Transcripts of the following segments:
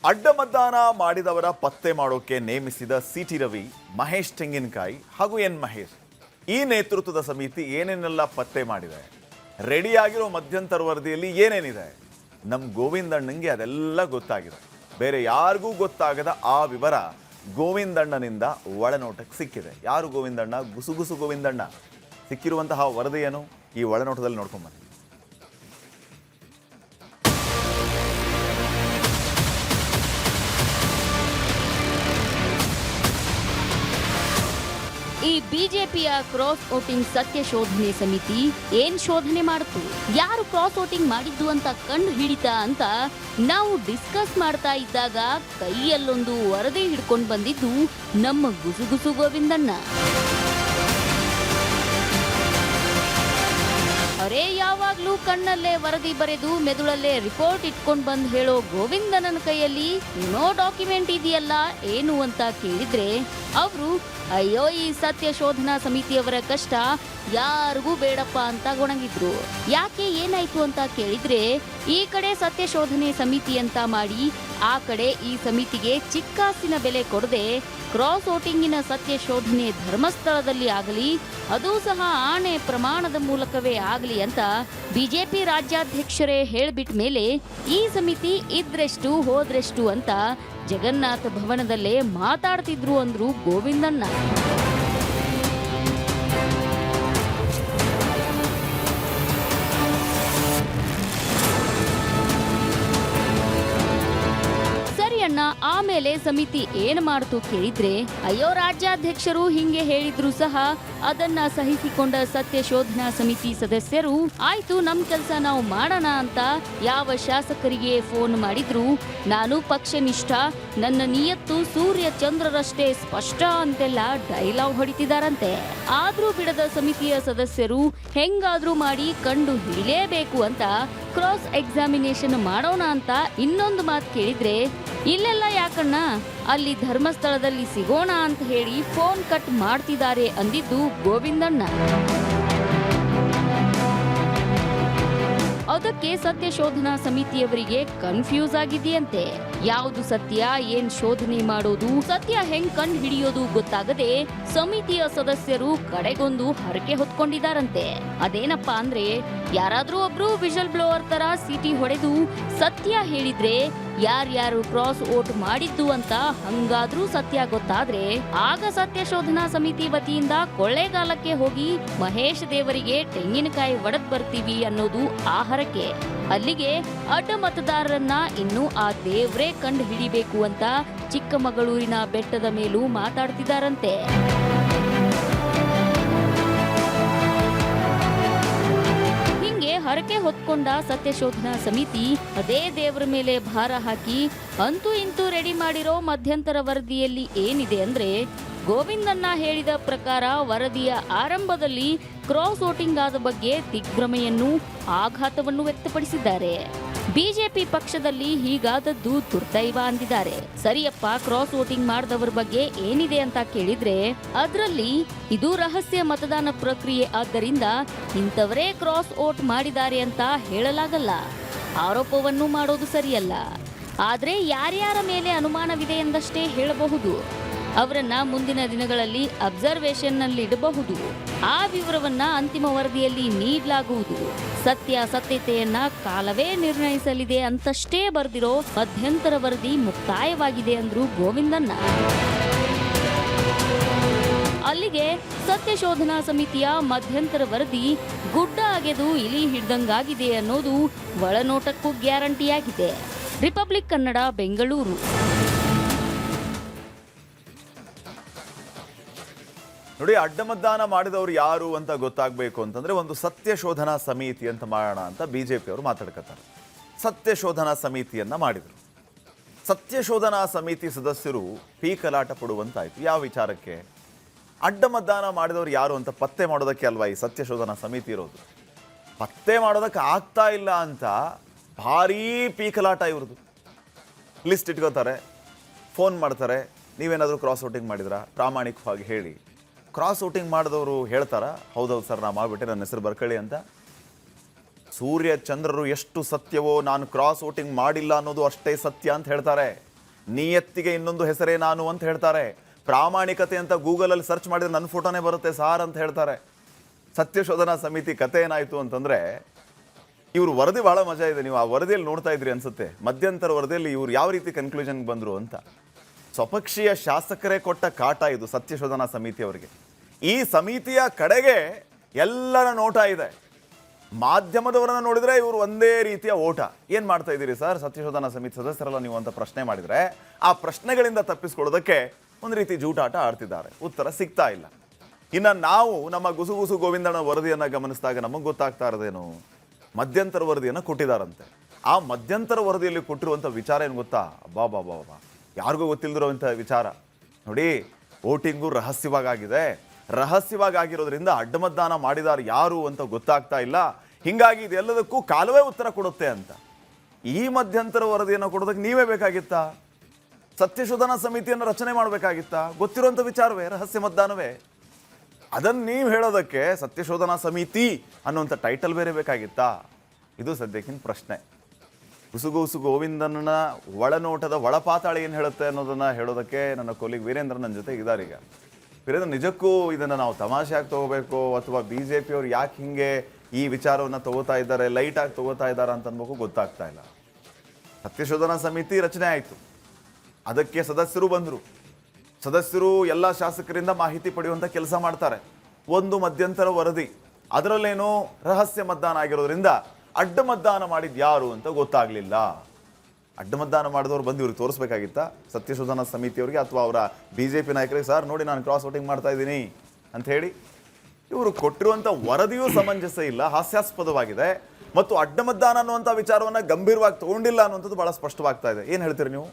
ಅಡ್ಡ ಮತದಾನ ಮಾಡಿದವರ ಪತ್ತೆ ಮಾಡೋಕೆ ನೇಮಿಸಿದ ಸಿಟಿ ರವಿ, ಮಹೇಶ್ ತೆಂಗಿನಕಾಯಿ ಹಾಗೂ ಎನ್ ಮಹೇಶ್ ಈ ನೇತೃತ್ವದ ಸಮಿತಿ ಏನೇನೆಲ್ಲ ಪತ್ತೆ ಮಾಡಿದೆ, ರೆಡಿಯಾಗಿರೋ ಮಧ್ಯಂತರ ವರದಿಯಲ್ಲಿ ಏನೇನಿದೆ, ನಮ್ಮ ಗೋವಿಂದಣ್ಣಂಗೆ ಅದೆಲ್ಲ ಗೊತ್ತಾಗಿದೆ. ಬೇರೆ ಯಾರಿಗೂ ಗೊತ್ತಾಗದ ಆ ವಿವರ ಗೋವಿಂದಣ್ಣನಿಂದ ಒಳನೋಟಕ್ಕೆ ಸಿಕ್ಕಿದೆ. ಯಾರು ಗೋವಿಂದಣ್ಣ? ಗುಸುಗುಸು ಗೋವಿಂದಣ್ಣ. ಸಿಕ್ಕಿರುವಂತಹ ವರದಿಯನ್ನು ಈ ಒಳನೋಟದಲ್ಲಿ ನೋಡ್ಕೊಂಬನ್ನಿ. ಈ ಬಿಜೆಪಿಯ ಕ್ರಾಸ್ ವೋಟಿಂಗ್ ಸತ್ಯ ಶೋಧನೆ ಸಮಿತಿ ಏನ್ ಶೋಧನೆ ಮಾಡಿತು, ಯಾರು ಕ್ರಾಸ್ ವೋಟಿಂಗ್ ಮಾಡಿದ್ದು ಅಂತ ಕಂಡು ಹಿಡಿತಾ ಅಂತ ನಾವು ಡಿಸ್ಕಸ್ ಮಾಡ್ತಾ ಇದ್ದಾಗ ಕೈಯಲ್ಲೊಂದು ವರದಿ ಹಿಡ್ಕೊಂಡು ಬಂದಿದ್ದು ನಮ್ಮ ಗುಸುಗುಸು ಗೋವಿಂದಣ್ಣ. ಅರೆ, ಯಾವಾಗ್ಲೂ ಕಣ್ಣಲ್ಲೇ ವರದಿ ಬರೆದು ಮೆದುಳಲ್ಲೇ ರಿಪೋರ್ಟ್ ಇಟ್ಕೊಂಡು ಬಂದು ಹೇಳೋ ಗೋವಿಂದಣ್ಣನ ಕೈಯಲ್ಲಿ ಏನೋ ಡಾಕ್ಯುಮೆಂಟ್ ಇದೆಯಲ್ಲ ಏನು ಅಂತ ಕೇಳಿದ್ರೆ ಅವರು ಅಯ್ಯೋ ಈ ಸತ್ಯ ಶೋಧನಾ ಸಮಿತಿಯವರ ಕಷ್ಟ ಯಾರಿಗೂ ಬೇಡಪ್ಪ ಅಂತ ಗೊಣಗಿದ್ರು. ಯಾಕೆ ಏನಾಯ್ತು ಅಂತ ಕೇಳಿದ್ರೆ ಈ ಕಡೆ ಸತ್ಯ ಶೋಧನೆ ಸಮಿತಿ ಅಂತ ಮಾಡಿ ಆ ಕಡೆ ಈ ಸಮಿತಿಗೆ ಚಿಕ್ಕಾಸಿನ ಬೆಲೆ ಕೊಡದೆ ಕ್ರಾಸ್ ವೋಟಿಂಗಿನ ಸತ್ಯ ಶೋಧನೆ ಧರ್ಮಸ್ಥಳದಲ್ಲಿ ಆಗಲಿ, ಅದೂ ಸಹ ಆಣೆ ಪ್ರಮಾಣದ ಮೂಲಕವೇ ಆಗಲಿ ಅಂತ ಬಿಜೆಪಿ ರಾಜ್ಯಾಧ್ಯಕ್ಷರೇ ಹೇಳ್ಬಿಟ್ಟ ಮೇಲೆ ಈ ಸಮಿತಿ ಇದ್ರೆಷ್ಟು ಹೋದ್ರೆಷ್ಟು ಅಂತ ಜಗನ್ನಾಥ ಭವನದಲ್ಲೇ ಮಾತಾಡ್ತಿದ್ರು ಅಂದ್ರು ಗೋವಿಂದಣ್ಣ. ಅಣ್ಣ, ಆಮೇಲೆ ಸಮಿತಿ ಏನ್ ಮಾಡ್ತು ಕೇಳಿದ್ರೆ ಅಯ್ಯೋ ರಾಜ್ಯಾಧ್ಯಕ್ಷರು ಹಿಂಗೆ ಹೇಳಿದ್ರು ಸಹ ಅದನ್ನ ಸಹಿಸಿಕೊಂಡ ಸತ್ಯ ಶೋಧನಾ ಸಮಿತಿ ಸದಸ್ಯರು ಆಯ್ತು ನಮ್ ಕೆಲಸ ನಾವು ಮಾಡೋಣ ಅಂತ ಯಾವ ಶಾಸಕರಿಗೆ ಫೋನ್ ಮಾಡಿದ್ರು ನಾನು ಪಕ್ಷನಿಷ್ಠ, ನನ್ನ ನಿಯತ್ತು ಸೂರ್ಯ ಚಂದ್ರರಷ್ಟೇ ಸ್ಪಷ್ಟ ಅಂತೆಲ್ಲ ಡೈಲಾಗ್ ಹೊಡಿತಿದಾರಂತೆ. ಆದ್ರೂ ಬಿಡದ ಸಮಿತಿಯ ಸದಸ್ಯರು ಹೆಂಗಾದ್ರೂ ಮಾಡಿ ಕಂಡು ಹಿಡಿಲೇಬೇಕು ಅಂತ ಕ್ರಾಸ್ ಎಕ್ಸಾಮಿನೇಷನ್ ಮಾಡೋಣ ಅಂತ ಇನ್ನೊಂದು ಮಾತು ಕೇಳಿದ್ರೆ ಇಲ್ಲೆಲ್ಲ ಯಾಕಣ್ಣ ಅಲ್ಲಿ ಧರ್ಮಸ್ಥಳದಲ್ಲಿ ಸಿಗೋಣ ಅಂತ ಹೇಳಿ ಫೋನ್ ಕಟ್ ಮಾಡ್ತಿದ್ದಾರೆ ಅಂದಿದ್ದು ಗೋವಿಂದಣ್ಣ. ಅದಕ್ಕೆ ಸತ್ಯ ಶೋಧನಾ ಸಮಿತಿಯವರಿಗೆ ಕನ್ಫ್ಯೂಸ್ ಆಗಿದೆಯಂತೆ. ಯಾವುದು ಸತ್ಯ, ಏನ್ ಶೋಧನೆ ಮಾಡೋದು, ಸತ್ಯ ಹೆಂಗ್ ಕಂಡು ಹಿಡಿಯೋದು ಗೊತ್ತಾಗದೆ ಸಮಿತಿಯ ಸದಸ್ಯರು ಕಡೆಗೊಂದು ಹರಕೆ ಹೊತ್ಕೊಂಡಿದ್ದಾರಂತೆ. ಅದೇನಪ್ಪಾ ಅಂದ್ರೆ ಯಾರಾದ್ರೂ ಒಬ್ರು ವಿಷಲ್ ಬ್ಲೋವರ್ ತರ ಸಿಟಿ ಹೊಡೆದು ಸತ್ಯ ಹೇಳಿದ್ರೆ ಯಾರ್ಯಾರು ಕ್ರಾಸ್ ವೋಟ್ ಮಾಡಿದ್ದು ಅಂತ ಹಂಗಾದ್ರೂ ಸತ್ಯ ಗೊತ್ತಾದ್ರೆ ಆಗ ಸತ್ಯ ಶೋಧನಾ ಸಮಿತಿ ವತಿಯಿಂದ ಕೊಳ್ಳೇಗಾಲಕ್ಕೆ ಹೋಗಿ ಮಹೇಶ್ ದೇವರಿಗೆ ತೆಂಗಿನಕಾಯಿ ಒಡೆದ್ ಬರ್ತೀವಿ ಅನ್ನೋದು ಆ ಹರಕೆ. ಅಲ್ಲಿಗೆ ಅಡ್ಡ ಮತದಾರರನ್ನ ಇನ್ನು ಆ ದೇವ್ರೇ ಕಂಡು ಹಿಡಿಬೇಕು ಅಂತ ಚಿಕ್ಕಮಗಳೂರಿನ ಬೆಟ್ಟದ ಮೇಲೂ ಮಾತಾಡ್ತಿದ್ದಾರಂತೆ. ಹರಕೆ ಹೊತ್ಕೊಂಡ ಸತ್ಯ ಶೋಧನಾ ಸಮಿತಿ ಅದೇ ದೇವರ ಮೇಲೆ ಭಾರ ಹಾಕಿ ಅಂತೂ ಇಂತೂ ರೆಡಿ ಮಾಡಿರೋ ಮಧ್ಯಂತರ ವರದಿಯಲ್ಲಿ ಏನಿದೆ ಅಂದ್ರೆ ಗೋವಿಂದಣ್ಣ ಹೇಳಿದ ಪ್ರಕಾರ ವರದಿಯ ಆರಂಭದಲ್ಲಿ ಕ್ರಾಸ್ ವೋಟಿಂಗ್ ಆದ ಬಗ್ಗೆ ದಿಗ್ಭ್ರಮೆಯನ್ನು ಆಘಾತವನ್ನು ವ್ಯಕ್ತಪಡಿಸಿದ್ದಾರೆ. ಬಿಜೆಪಿ ಪಕ್ಷದಲ್ಲಿ ಹೀಗಾದದ್ದು ದುರ್ದೈವ ಅಂದಿದ್ದಾರೆ. ಸರಿಯಪ್ಪ, ಕ್ರಾಸ್ ವೋಟಿಂಗ್ ಮಾಡಿದವರ ಬಗ್ಗೆ ಏನಿದೆ ಅಂತ ಕೇಳಿದ್ರೆ ಅದರಲ್ಲಿ ಇದು ರಹಸ್ಯ ಮತದಾನ ಪ್ರಕ್ರಿಯೆ ಆದ್ದರಿಂದ ಇಂಥವರೇ ಕ್ರಾಸ್ ವೋಟ್ ಮಾಡಿದ್ದಾರೆ ಅಂತ ಹೇಳಲಾಗಲ್ಲ. ಆರೋಪವನ್ನು ಮಾಡೋದು ಸರಿಯಲ್ಲ. ಆದ್ರೆ ಯಾರ್ಯಾರ ಮೇಲೆ ಅನುಮಾನವಿದೆ ಎಂದಷ್ಟೇ ಹೇಳಬಹುದು. ಅವರನ್ನ ಮುಂದಿನ ದಿನಗಳಲ್ಲಿ ಅಬ್ಸರ್ವೇಷನ್ ನಲ್ಲಿ ಇಡಬಹುದು. ಆ ವಿವರವನ್ನ ಅಂತಿಮ ವರದಿಯಲ್ಲಿ ನೀಡಲಾಗುವುದು. ಸತ್ಯಾಸತ್ಯತೆಯನ್ನ ಕಾಲವೇ ನಿರ್ಣಯಿಸಲಿದೆ ಅಂತಷ್ಟೇ ಬರೆದಿರೋ ಮಧ್ಯಂತರ ವರದಿ ಮುಕ್ತಾಯವಾಗಿದೆ ಅಂದ್ರು ಗೋವಿಂದಣ್ಣ. ಅಲ್ಲಿಗೆ ಸತ್ಯ ಶೋಧನಾ ಸಮಿತಿಯ ಮಧ್ಯಂತರ ವರದಿ ಗುಡ್ಡ ಅಗೆದು ಇಲಿ ಹಿಡ್ದಂಗಾಗಿದೆ ಅನ್ನೋದು ಒಳನೋಟಕ್ಕೂ ಗ್ಯಾರಂಟಿಯಾಗಿದೆ. ರಿಪಬ್ಲಿಕ್ ಕನ್ನಡ, ಬೆಂಗಳೂರು. ನೋಡಿ, ಅಡ್ಡ ಮತದಾನ ಮಾಡಿದವರು ಯಾರು ಅಂತ ಗೊತ್ತಾಗಬೇಕು ಅಂತಂದ್ರೆ ಒಂದು ಸತ್ಯ ಶೋಧನಾ ಸಮಿತಿ ಅಂತ ಮಾಡೋಣ ಅಂತ ಬಿಜೆಪಿ ಅವರು ಮಾತಾಡ್ಕೊತಾರೆ. ಸತ್ಯ ಶೋಧನಾ ಸಮಿತಿಯನ್ನ ಮಾಡಿದ್ರು. ಸತ್ಯ ಶೋಧನಾ ಸಮಿತಿ ಸದಸ್ಯರು ಪೀಕಲಾಟ ಪಡುವಂತಾಯ್ತು. ಯಾವ ವಿಚಾರಕ್ಕೆ? ಅಡ್ಡ ಮತದಾನ ಮಾಡಿದವರು ಯಾರು ಅಂತ ಪತ್ತೆ ಮಾಡೋದಕ್ಕೆ ಅಲ್ವಾ ಈ ಸತ್ಯ ಶೋಧನಾ ಸಮಿತಿ ಇರೋದು. ಪತ್ತೆ ಮಾಡೋದಕ್ಕೆ ಆಗ್ತಾ ಇಲ್ಲ ಅಂತ ಭಾರೀ ಪೀಕಲಾಟ ಇವ್ರದ್ದು. ಲಿಸ್ಟ್ ಇಟ್ಕೋತಾರೆ, ಫೋನ್ ಮಾಡ್ತಾರೆ, ನೀವೇನಾದರೂ ಕ್ರಾಸ್ ವೋಟಿಂಗ್ ಮಾಡಿದ್ರಾ ಪ್ರಾಮಾಣಿಕವಾಗಿ ಹೇಳಿ. ಕ್ರಾಸ್ ವೋಟಿಂಗ್ ಮಾಡಿದವರು ಹೇಳ್ತಾರ, ಹೌದೌದು ಸರ್ ನಾ ಮಾಡಿಬಿಟ್ಟೆ, ನನ್ನ ಹೆಸರು ಬರ್ಕೊಳ್ಳಿ ಅಂತ. ಸೂರ್ಯ ಚಂದ್ರರು ಎಷ್ಟು ಸತ್ಯವೋ ನಾನು ಕ್ರಾಸ್ ವೋಟಿಂಗ್ ಮಾಡಿಲ್ಲ ಅನ್ನೋದು ಅಷ್ಟೇ ಸತ್ಯ ಅಂತ ಹೇಳ್ತಾರೆ. ನಿಯತ್ತಿಗೆ ಇನ್ನೊಂದು ಹೆಸರೇ ನಾನು ಅಂತ ಹೇಳ್ತಾರೆ. ಪ್ರಾಮಾಣಿಕತೆ ಅಂತ ಗೂಗಲಲ್ಲಿ ಸರ್ಚ್ ಮಾಡಿದ್ರೆ ನನ್ನ ಫೋಟೋನೇ ಬರುತ್ತೆ ಸಾರ್ ಅಂತ ಹೇಳ್ತಾರೆ. ಸತ್ಯಶೋಧನಾ ಸಮಿತಿ ಕತೆ ಏನಾಯಿತು ಅಂತಂದರೆ, ಇವರು ವರದಿ ಭಾಳ ಮಜಾ ಇದೆ. ನೀವು ಆ ವರದಿಯಲ್ಲಿ ನೋಡ್ತಾ ಇದ್ರಿ ಅನ್ಸುತ್ತೆ, ಮಧ್ಯಂತರ ವರದಿಯಲ್ಲಿ ಇವ್ರು ಯಾವ ರೀತಿ ಕನ್ಕ್ಲೂಷನ್ಗೆ ಬಂದರು ಅಂತ. ಸ್ವಪಕ್ಷೀಯ ಶಾಸಕರೇ ಕೊಟ್ಟ ಕಾಟ ಇದು ಸತ್ಯಶೋಧನಾ ಸಮಿತಿಯವರಿಗೆ. ಈ ಸಮಿತಿಯ ಕಡೆಗೆ ಎಲ್ಲರ ನೋಟ ಇದೆ. ಮಾಧ್ಯಮದವರನ್ನ ನೋಡಿದ್ರೆ ಇವರು ಒಂದೇ ರೀತಿಯ ಓಟ. ಏನು ಮಾಡ್ತಾ ಇದ್ದೀರಿ ಸರ್, ಸತ್ಯಶೋಧನಾ ಸಮಿತಿ ಸದಸ್ಯರಲ್ಲ ನೀವು ಅಂತ ಪ್ರಶ್ನೆ ಮಾಡಿದರೆ, ಆ ಪ್ರಶ್ನೆಗಳಿಂದ ತಪ್ಪಿಸ್ಕೊಳ್ಳೋದಕ್ಕೆ ಒಂದು ರೀತಿ ಜೂಟಾಟ ಆಡ್ತಿದ್ದಾರೆ. ಉತ್ತರ ಸಿಗ್ತಾ ಇಲ್ಲ. ಇನ್ನು ನಾವು ನಮ್ಮ ಗುಸುಗುಸು ಗೋವಿಂದಣ್ಣ ವರದಿಯನ್ನು ಗಮನಿಸಿದಾಗ ನಮಗೆ ಗೊತ್ತಾಗ್ತಾ ಇರೋದೇನು, ಮಧ್ಯಂತರ ವರದಿಯನ್ನು ಕೊಟ್ಟಿದ್ದಾರಂತೆ. ಆ ಮಧ್ಯಂತರ ವರದಿಯಲ್ಲಿ ಕೊಟ್ಟಿರುವಂಥ ವಿಚಾರ ಏನು ಗೊತ್ತಾ, ಅಬ್ಬಾ ಯಾರಿಗೂ ಗೊತ್ತಿಲ್ಲದಿರುವಂಥ ವಿಚಾರ ನೋಡಿ. ವೋಟಿಂಗು ರಹಸ್ಯವಾಗಿದೆ. ರಹಸ್ಯವಾಗಿರೋದ್ರಿಂದ ಅಡ್ಡಮತದಾನ ಮಾಡಿದಾರು ಯಾರು ಅಂತ ಗೊತ್ತಾಗ್ತಾ ಇಲ್ಲ. ಹೀಗಾಗಿ ಇದೆಲ್ಲದಕ್ಕೂ ಕಾಲವೇ ಉತ್ತರ ಕೊಡುತ್ತೆ ಅಂತ. ಈ ಮಧ್ಯಂತರ ವರದಿಯನ್ನು ಕೊಡೋದಕ್ಕೆ ನೀವೇ ಬೇಕಾಗಿತ್ತಾ? ಸತ್ಯಶೋಧನಾ ಸಮಿತಿಯನ್ನು ರಚನೆ ಮಾಡಬೇಕಾಗಿತ್ತಾ? ಗೊತ್ತಿರುವಂಥ ವಿಚಾರವೇ, ರಹಸ್ಯ ಮತದಾನವೇ. ಅದನ್ನು ನೀವು ಹೇಳೋದಕ್ಕೆ ಸತ್ಯಶೋಧನಾ ಸಮಿತಿ ಅನ್ನುವಂಥ ಟೈಟಲ್ ಬೇರೆ ಬೇಕಾಗಿತ್ತಾ? ಇದು ಸದ್ಯಕ್ಕಿನ ಪ್ರಶ್ನೆ. ಗುಸುಗುಸು ಗೋವಿಂದನ ಒಳನೋಟದ ಒಳಪಾತಾಳ ಏನು ಹೇಳುತ್ತೆ ಅನ್ನೋದನ್ನು ಹೇಳೋದಕ್ಕೆ ನನ್ನ ಕೊಲಿಗ್ ವೀರೇಂದ್ರ ನನ್ನ ಜೊತೆ ಇದ್ದಾರೆ. ಈಗ ವೀರೇಂದ್ರ, ನಿಜಕ್ಕೂ ಇದನ್ನು ನಾವು ತಮಾಷೆಯಾಗಿ ತೊಗೋಬೇಕು ಅಥವಾ BJP ಅವ್ರು ಯಾಕೆ ಹಿಂಗೆ ಈ ವಿಚಾರವನ್ನು ತಗೋತಾ ಇದ್ದಾರೆ, ಲೈಟಾಗಿ ತಗೋತಾ ಇದ್ದಾರೆ ಅಂತ ಅನ್ಬೇಕು ಗೊತ್ತಾಗ್ತಾ ಇಲ್ಲ. ಸತ್ಯಶೋಧನಾ ಸಮಿತಿ ರಚನೆ ಆಯಿತು, ಅದಕ್ಕೆ ಸದಸ್ಯರು ಬಂದರು. ಸದಸ್ಯರು ಎಲ್ಲ ಶಾಸಕರಿಂದ ಮಾಹಿತಿ ಪಡೆಯುವಂಥ ಕೆಲಸ ಮಾಡ್ತಾರೆ. ಒಂದು ಮಧ್ಯಂತರ ವರದಿ, ಅದರಲ್ಲೇನೋ ರಹಸ್ಯ ಮತದಾನ ಆಗಿರೋದ್ರಿಂದ ಅಡ್ಡ ಮತದಾನ ಮಾಡಿದ್ದು ಯಾರು ಅಂತ ಗೊತ್ತಾಗಲಿಲ್ಲ. ಅಡ್ಡ ಮತದಾನ ಮಾಡಿದವ್ರು ಬಂದು ಇವ್ರಿಗೆ ತೋರಿಸ್ಬೇಕಾಗಿತ್ತಾ ಸತ್ಯಶೋಧನಾ ಸಮಿತಿಯವರಿಗೆ ಅಥವಾ ಅವರ BJP ನಾಯಕರಿಗೆ, ಸರ್ ನೋಡಿ ನಾನು ಕ್ರಾಸ್ ವೋಟಿಂಗ್ ಮಾಡ್ತಾ ಇದ್ದೀನಿ ಅಂತ ಹೇಳಿ? ಇವರು ಕೊಟ್ಟಿರುವಂಥ ವರದಿಯೂ ಸಮಂಜಸ ಇಲ್ಲ, ಹಾಸ್ಯಾಸ್ಪದವಾಗಿದೆ ಮತ್ತು ಅಡ್ಡ ಮತದಾನ ಅನ್ನುವಂಥ ವಿಚಾರವನ್ನು ಗಂಭೀರವಾಗಿ ತಗೊಂಡಿಲ್ಲ ಅನ್ನುವಂಥದ್ದು ಭಾಳ ಸ್ಪಷ್ಟವಾಗ್ತಾ ಇದೆ. ಏನು ಹೇಳ್ತೀರಿ ನೀವು?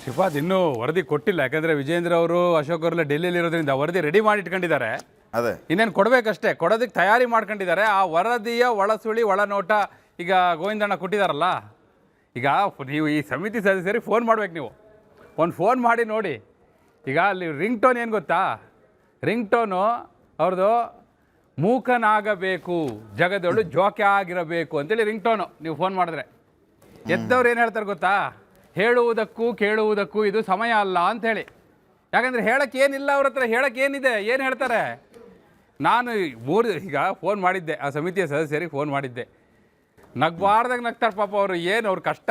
ಶ್ರೀಪಾದ್, ಇನ್ನೂ ವರದಿ ಕೊಟ್ಟಿಲ್ಲ. ಯಾಕಂದರೆ ವಿಜೇಂದ್ರ ಅವರು, ಅಶೋಕ್ ಅವರೆಲ್ಲ ಡೆಲ್ಲಿಯಲ್ಲಿ ಇರೋದ್ರಿಂದ ವರದಿ ರೆಡಿ ಮಾಡಿ ಇಟ್ಕೊಂಡಿದ್ದಾರೆ. ಅದೇ ಇನ್ನೇನು ಕೊಡಬೇಕಷ್ಟೇ, ಕೊಡೋದಕ್ಕೆ ತಯಾರಿ ಮಾಡ್ಕೊಂಡಿದ್ದಾರೆ. ಆ ವರದಿಯ ಒಳಸುಳಿ ಒಳನೋಟ ಈಗ ಗೋವಿಂದಣ್ಣ ಕೊಟ್ಟಿದ್ದಾರಲ್ಲ. ಈಗ ನೀವು ಈ ಸಮಿತಿ ಸದಸ್ಯರಿಗೆ ಫೋನ್ ಮಾಡ್ಬೇಕು. ನೀವು ಒಂದು ಫೋನ್ ಮಾಡಿ ನೋಡಿ. ಈಗ ಅಲ್ಲಿ ರಿಂಗ್ ಟೋನ್ ಏನು ಗೊತ್ತಾ? ರಿಂಗ್ ಟೋನು ಅವ್ರದ್ದು ಮೂಕನಾಗಬೇಕು, ಜಗದೊಳು ಜೋಕೆ ಆಗಿರಬೇಕು ಅಂತೇಳಿ ರಿಂಗ್ ಟೋನು. ನೀವು ಫೋನ್ ಮಾಡಿದ್ರೆ ಎದ್ದವ್ರು ಏನು ಹೇಳ್ತಾರೆ ಗೊತ್ತಾ? ಹೇಳುವುದಕ್ಕೂ ಕೇಳುವುದಕ್ಕೂ ಇದು ಸಮಯ ಅಲ್ಲ ಅಂಥೇಳಿ. ಯಾಕಂದರೆ ಹೇಳಕ್ಕೆ ಏನಿಲ್ಲ, ಅವ್ರ ಹತ್ರ ಹೇಳಕ್ಕೆ ಏನಿದೆ, ಏನು ಹೇಳ್ತಾರೆ? ನಾನು ಈಗ ಫೋನ್ ಮಾಡಿದ್ದೆ, ಆ ಸಮಿತಿಯ ಸದಸ್ಯರಿಗೆ ಫೋನ್ ಮಾಡಿದ್ದೆ. ನಗ್ಬಾರ್ದಾಗ ನಗ್ತಾರೆ ಪಾಪ ಅವರು. ಏನು ಅವ್ರ ಕಷ್ಟ,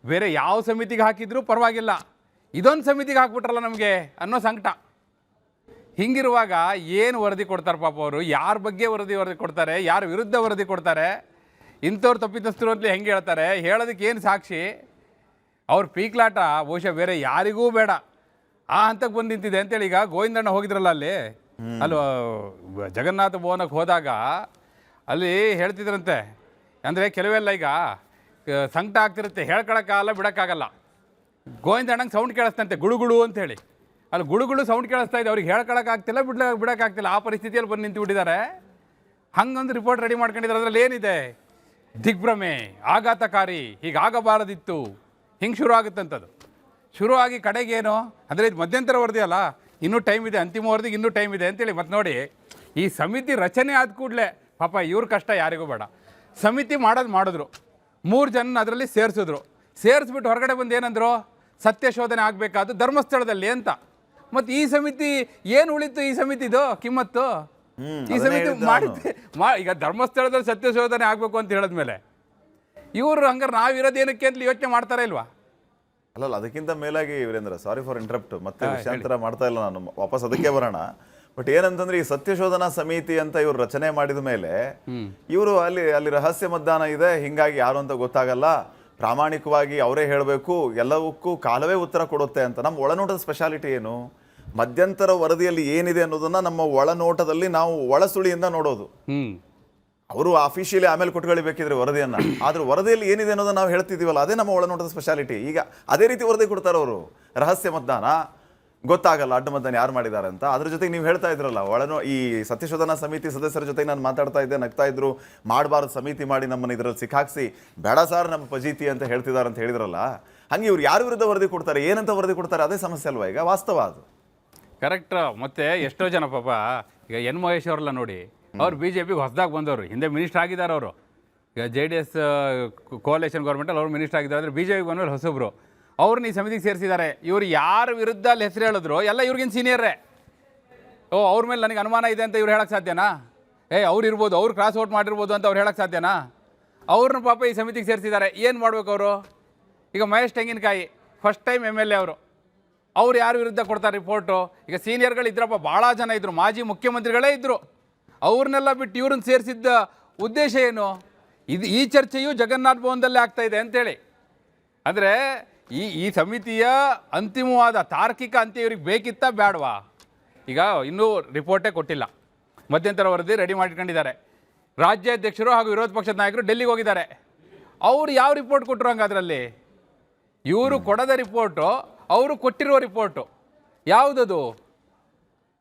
ಬೇರೆ ಯಾವ ಸಮಿತಿಗೆ ಹಾಕಿದ್ರೂ ಪರವಾಗಿಲ್ಲ, ಇದೊಂದು ಸಮಿತಿಗೆ ಹಾಕ್ಬಿಟ್ರಲ್ಲ ನಮಗೆ ಅನ್ನೋ ಸಂಕಟ. ಹಿಂಗಿರುವಾಗ ಏನು ವರದಿ ಕೊಡ್ತಾರೆ ಪಾಪ ಅವರು? ಯಾರ ಬಗ್ಗೆ ವರದಿ ಕೊಡ್ತಾರೆ, ಯಾರ ವಿರುದ್ಧ ವರದಿ ಕೊಡ್ತಾರೆ? ಇಂಥವ್ರು ತಪ್ಪಿತಸ್ಥರು ಅಂತಲೇ ಹೆಂಗೆ ಹೇಳ್ತಾರೆ? ಹೇಳೋದಕ್ಕೆ ಏನು ಸಾಕ್ಷಿ? ಅವ್ರ ಪೀಕ್ಲಾಟ ಬಹುಶಃ ಬೇರೆ ಯಾರಿಗೂ ಬೇಡ, ಆ ಹಂತಕ್ಕೆ ಬಂದು ನಿಂತಿದೆ ಅಂತೇಳಿ. ಈಗ ಗೋವಿಂದಣ್ಣ ಹೋಗಿದ್ರಲ್ಲ ಅಲ್ಲಿ ಜಗನ್ನಾಥ ಭವನಕ್ಕೆ ಹೋದಾಗ ಅಲ್ಲಿ ಹೇಳ್ತಿದ್ರಂತೆ. ಅಂದರೆ ಕೆಲವೆಲ್ಲ ಈಗ ಸಂಕಟ ಆಗ್ತಿರುತ್ತೆ, ಹೇಳ್ಕೊಳಕ್ಕಾಗಲ್ಲ, ಬಿಡೋಕ್ಕಾಗಲ್ಲ. ಗೋವಿಂದಣ್ಣಂಗೆ ಸೌಂಡ್ ಕೇಳಿಸ್ತಂತೆ, ಗುಳುಗುಳು ಅಂತೇಳಿ. ಅಲ್ಲಿ ಗುಳುಗುಳು ಸೌಂಡ್ ಕೇಳಿಸ್ತಾ ಇದೆ, ಅವ್ರಿಗೆ ಹೇಳ್ಕೊಳಕ್ಕಾಗ್ತಿಲ್ಲ, ಬಿಡೋಕ್ಕಾಗ್ತಿಲ್ಲ. ಆ ಪರಿಸ್ಥಿತಿಯಲ್ಲಿ ಬಂದು ನಿಂತು ಬಿಟ್ಟಿದ್ದಾರೆ. ಹಂಗೊಂದು ರಿಪೋರ್ಟ್ ರೆಡಿ ಮಾಡ್ಕೊಂಡಿದ್ದಾರೆ. ಅದರಲ್ಲಿ ಏನಿದೆ? ದಿಗ್ಭ್ರಮೆ, ಆಘಾತಕಾರಿ, ಹೀಗಾಗಬಾರದಿತ್ತು, ಹಿಂಗೆ ಶುರು ಆಗುತ್ತಂಥದ್ದು. ಶುರುವಾಗಿ ಕಡೆಗೇನು ಅಂದರೆ ಇದು ಮಧ್ಯಂತರ ವರದಿ ಅಲ್ಲ, ಇನ್ನೂ ಟೈಮ್ ಇದೆ, ಅಂತಿಮ ವರದಿಗೆ ಇನ್ನೂ ಟೈಮ್ ಇದೆ ಅಂತೇಳಿ. ಮತ್ತು ನೋಡಿ, ಈ ಸಮಿತಿ ರಚನೆ ಆದ ಕೂಡಲೇ ಪಾಪ ಇವ್ರ ಕಷ್ಟ ಯಾರಿಗೂ ಬೇಡ. ಸಮಿತಿ ಮಾಡಿದ್ರು, 3 ಜನ ಅದರಲ್ಲಿ ಸೇರಿಸ್ಬಿಟ್ಟು ಹೊರಗಡೆ ಬಂದು ಏನಂದ್ರು? ಸತ್ಯಶೋಧನೆ ಆಗಬೇಕಾದ್ದು ಧರ್ಮಸ್ಥಳದಲ್ಲಿ ಅಂತ. ಮತ್ತು ಈ ಸಮಿತಿ ಏನು ಉಳಿತು? ಈ ಸಮಿತಿದು ಕಿಮ್ಮತ್ತು ಈ ಸಮಿತಿ ಮಾಡಿದ್ದೆ. ಈಗ ಧರ್ಮಸ್ಥಳದಲ್ಲಿ ಸತ್ಯಶೋಧನೆ ಆಗಬೇಕು ಅಂತ ಹೇಳಿದ್ಮೇಲೆ ಇವರು ಹಂಗಾರೆ ನಾವಿರೋದೇನಕ್ಕೆ ಅಂತ ಯೋಚನೆ ಮಾಡ್ತಾರಾ ಇಲ್ವಾ? ಅಲ್ಲಲ್ಲ, ಅದಕ್ಕಿಂತ ಮೇಲಾಗಿ ವೀರೇಂದ್ರ, ಸಾರಿ ಫಾರ್ ಇಂಟ್ರಪ್ಟ್, ಮತ್ತೆ ವಿಷಯಾಂತರ ಮಾಡ್ತಾ ಇಲ್ಲ ನಾನು, ವಾಪಸ್ ಅದಕ್ಕೆ ಬರೋಣ. ಬಟ್ ಏನಂತಂದ್ರೆ, ಈ ಸತ್ಯಶೋಧನಾ ಸಮಿತಿ ಅಂತ ಇವರು ರಚನೆ ಮಾಡಿದ ಮೇಲೆ ಇವರು ಅಲ್ಲಿ ರಹಸ್ಯ ಮತದಾನ ಇದೆ, ಹಿಂಗಾಗಿ ಯಾರು ಅಂತ ಗೊತ್ತಾಗಲ್ಲ, ಪ್ರಾಮಾಣಿಕವಾಗಿ ಅವರೇ ಹೇಳಬೇಕು, ಎಲ್ಲವಕ್ಕೂ ಕಾಲವೇ ಉತ್ತರ ಕೊಡುತ್ತೆ ಅಂತ. ನಮ್ಮ ಒಳನೋಟದ ಸ್ಪೆಷಾಲಿಟಿ ಏನು? ಮಧ್ಯಂತರ ವರದಿಯಲ್ಲಿ ಏನಿದೆ ಅನ್ನೋದನ್ನ ನಮ್ಮ ಒಳನೋಟದಲ್ಲಿ ನಾವು ಒಳಸುಳಿಯಿಂದ ನೋಡೋದು. ಅವರು ಅಫಿಷಿಯಲಿ ಆಮೇಲೆ ಕೊಟ್ಕೊಳ್ಬೇಕಿದ್ರೆ ವರದಿಯನ್ನ, ಆದ್ರೆ ವರದಿಯಲ್ಲಿ ಏನಿದೆ ಅನ್ನೋದನ್ನ ನಾವು ಹೇಳ್ತಿದ್ದೀವಲ್ಲ, ಅದೇ ನಮ್ಮ ಒಳನೋಟದ ಸ್ಪೆಷಾಲಿಟಿ. ಈಗ ಅದೇ ರೀತಿ ವರದಿ ಕೊಡ್ತಾರೆ ಅವರು. ರಹಸ್ಯ ಮತದಾನ ಗೊತ್ತಾಗಲ್ಲ, ಅಡ್ಡ ಮತದಾನ ಯಾರು ಮಾಡಿದ್ದಾರೆ ಅಂತ. ಅದ್ರ ಜೊತೆಗೆ ನೀವು ಹೇಳ್ತಾ ಇದ್ರಲ್ಲ, ಈ ಸತ್ಯಶೋಧನಾ ಸಮಿತಿ ಸದಸ್ಯರ ಜೊತೆಗೆ ನಾನು ಮಾತಾಡ್ತಾ ಇದ್ದೆ, ನಗ್ತಾ ಇದ್ರು. ಮಾಡಬಾರ್ದು ಸಮಿತಿ ಮಾಡಿ ನಮ್ಮನ್ನು ಇದರಲ್ಲಿ ಸಿಕ್ಕಾಕ್ಸಿ, ಬೇಡ ಸಾರ್ ನಮ್ಮ ಫಜೀತಿ ಅಂತ ಹೇಳ್ತಿದ್ದಾರೆ ಅಂತ ಹೇಳಿದ್ರಲ್ಲ, ಹಂಗೆ ಇವ್ರು ಯಾರ ವಿರುದ್ಧ ವರದಿ ಕೊಡ್ತಾರೆ, ಏನಂತ ವರದಿ ಕೊಡ್ತಾರೆ? ಅದೇ ಸಮಸ್ಯೆ ಅಲ್ವಾ ಈಗ? ವಾಸ್ತವ ಅದು ಕರೆಕ್ಟ್. ಮತ್ತೆ ಎಷ್ಟೋ ಜನ ಪಾಪ, ಈಗ ಎನ್ ಮಹೇಶ್ ಅವರೆಲ್ಲ ನೋಡಿ, ಅವ್ರು BJPಗೆ ಹೊಸದಾಗಿ ಬಂದವರು, ಹಿಂದೆ ಮಿನಿಸ್ಟರ್ ಆಗಿದ್ದಾರೆ ಅವರು. ಈಗ JDS ಕೋಲೇಷನ್ ಗೌರ್ಮೆಂಟಲ್ಲಿ ಅವ್ರು ಮಿನಿಸ್ಟರ್ ಆಗಿದ್ದಾರೆ. ಆದರೆ BJPಗೆ ಬಂದಮೇಲೆ ಹೊಸಬ್ರು. ಅವ್ರನ್ನ ಈ ಸಮಿತಿಗೆ ಸೇರಿಸಿದ್ದಾರೆ. ಇವ್ರು ಯಾರ ವಿರುದ್ಧ ಅಲ್ಲಿ ಹೆಸರು ಹೇಳಿದ್ರು ಎಲ್ಲ ಇವ್ರಿಗಿಂತ ಸೀನಿಯರೇ. ಅವ್ರ ಮೇಲೆ ನನಗೆ ಅನುಮಾನ ಇದೆ ಅಂತ ಇವ್ರು ಹೇಳಕ್ಕೆ ಸಾಧ್ಯನಾ? ಅವ್ರು ಇರ್ಬೋದು, ಅವ್ರು ಕ್ರಾಸ್ ಔಟ್ ಮಾಡಿರ್ಬೋದು ಅಂತ ಅವ್ರು ಹೇಳಕ್ಕೆ ಸಾಧ್ಯನಾ? ಅವ್ರನ್ನ ಪಾಪ ಈ ಸಮಿತಿಗೆ ಸೇರಿಸಿದ್ದಾರೆ. ಏನು ಮಾಡ್ಬೇಕು ಅವರು? ಈಗ ಮಹೇಶ್ ತೆಂಗಿನಕಾಯಿ ಫಸ್ಟ್ ಟೈಮ್ MLA ಅವ್ರು ಯಾರ ವಿರುದ್ಧ ಕೊಡ್ತಾರೆ ರಿಪೋರ್ಟು? ಈಗ ಸೀನಿಯರ್ಗಳು ಇದ್ರಪ್ಪ, ಭಾಳ ಜನ ಇದ್ದರು, ಮಾಜಿ ಮುಖ್ಯಮಂತ್ರಿಗಳೇ ಇದ್ದರು. ಅವ್ರನ್ನೆಲ್ಲ ಬಿಟ್ಟು ಇವ್ರನ್ನ ಸೇರಿಸಿದ್ದ ಉದ್ದೇಶ ಏನು? ಈ ಚರ್ಚೆಯು ಜಗನ್ನಾಥ ಭವನದಲ್ಲೇ ಆಗ್ತಾ ಇದೆ ಅಂತೇಳಿ. ಅಂದರೆ ಈ ಸಮಿತಿಯ ಅಂತಿಮವಾದ ತಾರ್ಕಿಕ ಅಂತ್ಯ ಇವ್ರಿಗೆ ಬೇಕಿತ್ತಾ ಬೇಡವಾ? ಈಗ ಇನ್ನೂ ರಿಪೋರ್ಟೇ ಕೊಟ್ಟಿಲ್ಲ. ಮಧ್ಯಂತರ ವರದಿ ರೆಡಿ ಮಾಡಿಕೊಂಡಿದ್ದಾರೆ. ರಾಜ್ಯಾಧ್ಯಕ್ಷರು ಹಾಗೂ ವಿರೋಧ ಪಕ್ಷದ ನಾಯಕರು ಡೆಲ್ಲಿಗೆ ಹೋಗಿದ್ದಾರೆ. ಅವ್ರು ಯಾವ ರಿಪೋರ್ಟ್ ಕೊಟ್ಟರು ಹಂಗಾದ್ರಲ್ಲಿ? ಇವರು ಕೊಡದ ರಿಪೋರ್ಟು, ಅವರು ಕೊಟ್ಟಿರುವ ರಿಪೋರ್ಟು ಯಾವುದದು?